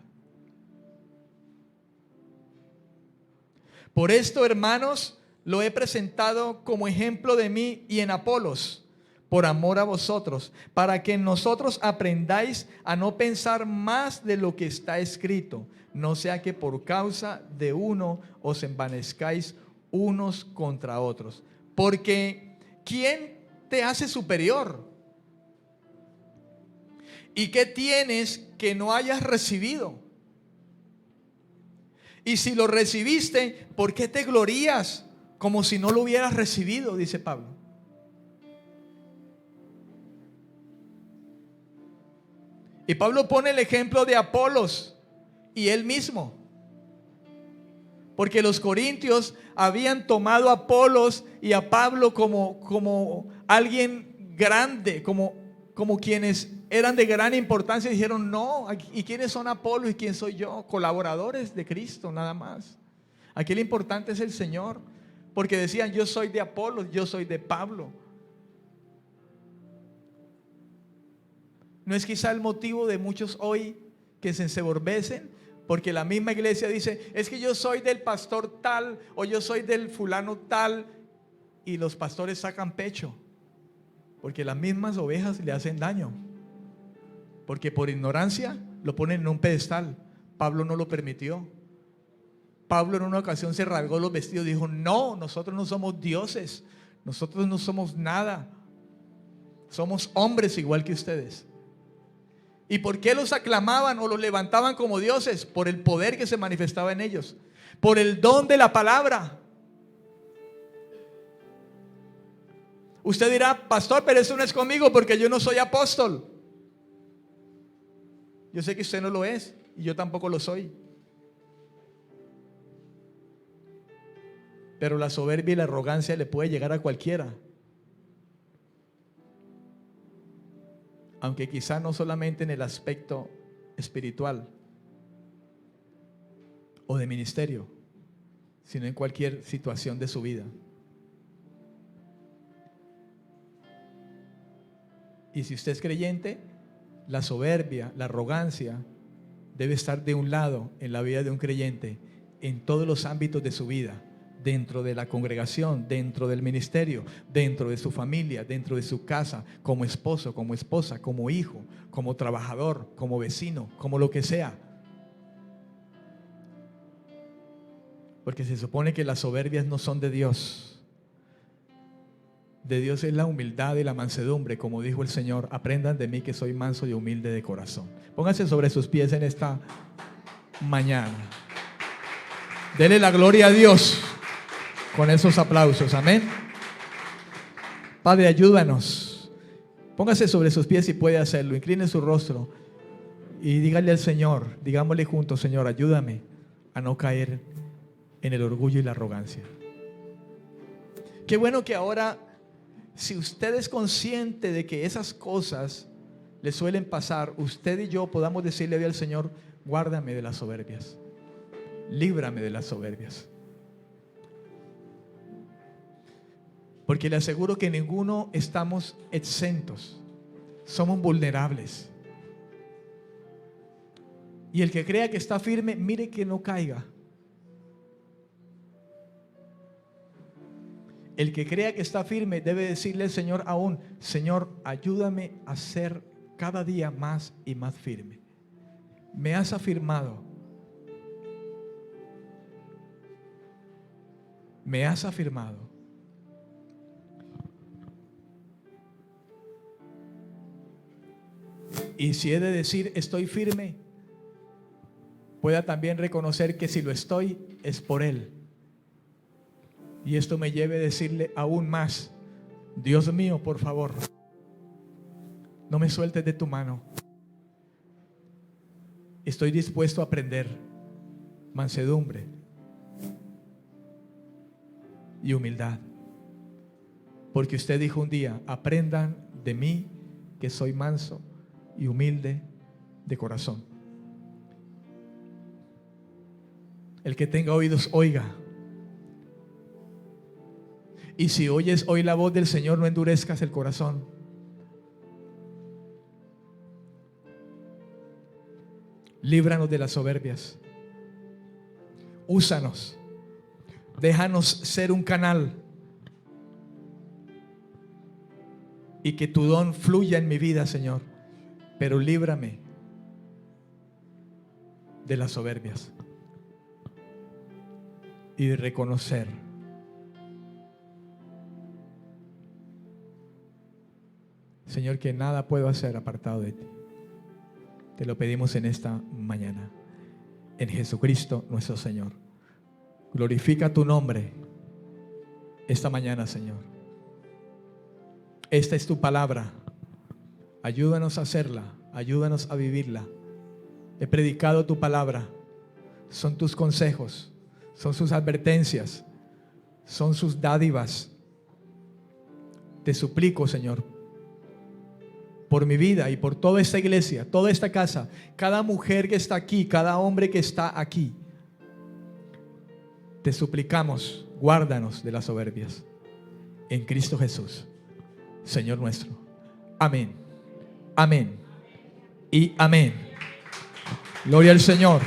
Speaker 2: Por esto, hermanos, lo he presentado como ejemplo de mí y en Apolos, por amor a vosotros, para que en nosotros aprendáis a no pensar más de lo que está escrito, no sea que por causa de uno os envanezcáis unos contra otros. Porque ¿quién te hace superior? ¿Y qué tienes que no hayas recibido? Y si lo recibiste, ¿por qué te glorías como si no lo hubieras recibido? Dice Pablo. Y Pablo pone el ejemplo de Apolos y él mismo. Porque los corintios habían tomado a Apolos y a Pablo como alguien grande, como quienes eran de gran importancia. Y dijeron, no, ¿y quiénes son Apolos y quién soy yo? Colaboradores de Cristo, nada más. Aquí lo importante es el Señor. Porque decían, yo soy de Apolos, yo soy de Pablo. ¿No es quizá el motivo de muchos hoy que se ensoberbecen? Porque la misma iglesia dice, es que yo soy del pastor tal o yo soy del fulano tal, y los pastores sacan pecho porque las mismas ovejas le hacen daño, porque por ignorancia lo ponen en un pedestal. Pablo no lo permitió. Pablo en una ocasión se rasgó los vestidos y dijo, no, nosotros no somos dioses, nosotros no somos nada, somos hombres igual que ustedes. ¿Y por qué los aclamaban o los levantaban como dioses? Por el poder que se manifestaba en ellos, por el don de la palabra. Usted dirá, pastor, pero eso no es conmigo porque yo no soy apóstol. Yo sé que usted no lo es y yo tampoco lo soy. Pero la soberbia y la arrogancia le puede llegar a cualquiera. Aunque quizá no solamente en el aspecto espiritual o de ministerio, sino en cualquier situación de su vida. Y si usted es creyente, la soberbia, la arrogancia debe estar de un lado en la vida de un creyente, en todos los ámbitos de su vida, dentro de la congregación, dentro del ministerio, dentro de su familia, dentro de su casa, como esposo, como esposa, como hijo, como trabajador, como vecino, como lo que sea. Porque se supone que las soberbias no son de Dios. De Dios es la humildad y la mansedumbre, como dijo el Señor, aprendan de mí que soy manso y humilde de corazón. Pónganse sobre sus pies en esta mañana. Dele la gloria a Dios con esos aplausos, amén. Padre, ayúdanos. Póngase sobre sus pies si puede hacerlo, incline su rostro y dígale al Señor, digámosle juntos, Señor, ayúdame a no caer en el orgullo y la arrogancia. Qué bueno que ahora, si usted es consciente de que esas cosas le suelen pasar, usted y yo podamos decirle hoy al Señor, guárdame de las soberbias, líbrame de las soberbias. Porque le aseguro que ninguno estamos exentos, somos vulnerables. Y el que crea que está firme, mire que no caiga. El que crea que está firme debe decirle al Señor aún, Señor, ayúdame a ser cada día más y más firme. Me has afirmado. Me has afirmado. Y si he de decir estoy firme, pueda también reconocer que si lo estoy es por Él. Y esto me lleve a decirle aún más, Dios mío, por favor, no me sueltes de tu mano. Estoy dispuesto a aprender mansedumbre y humildad. Porque usted dijo un día, aprendan de mí que soy manso y humilde de corazón. El que tenga oídos, oiga. Y si oyes hoy la voz del Señor, no endurezcas el corazón. Líbranos de las soberbias. Úsanos. Déjanos ser un canal y que tu don fluya en mi vida, Señor. Pero líbrame de las soberbias y de reconocer Señor, que nada puedo hacer apartado de ti. Te lo pedimos en esta mañana, en Jesucristo nuestro Señor. Glorifica tu nombre esta mañana, Señor. Esta es tu palabra. Ayúdanos a hacerla, ayúdanos a vivirla. He predicado tu palabra. Son tus consejos, son sus advertencias, son sus dádivas. Te suplico, Señor, por mi vida y por toda esta iglesia, toda esta casa, cada mujer que está aquí, cada hombre que está aquí, te suplicamos, guárdanos de las soberbias. En Cristo Jesús, Señor nuestro. Amén. Amén. Y amén. Gloria al Señor.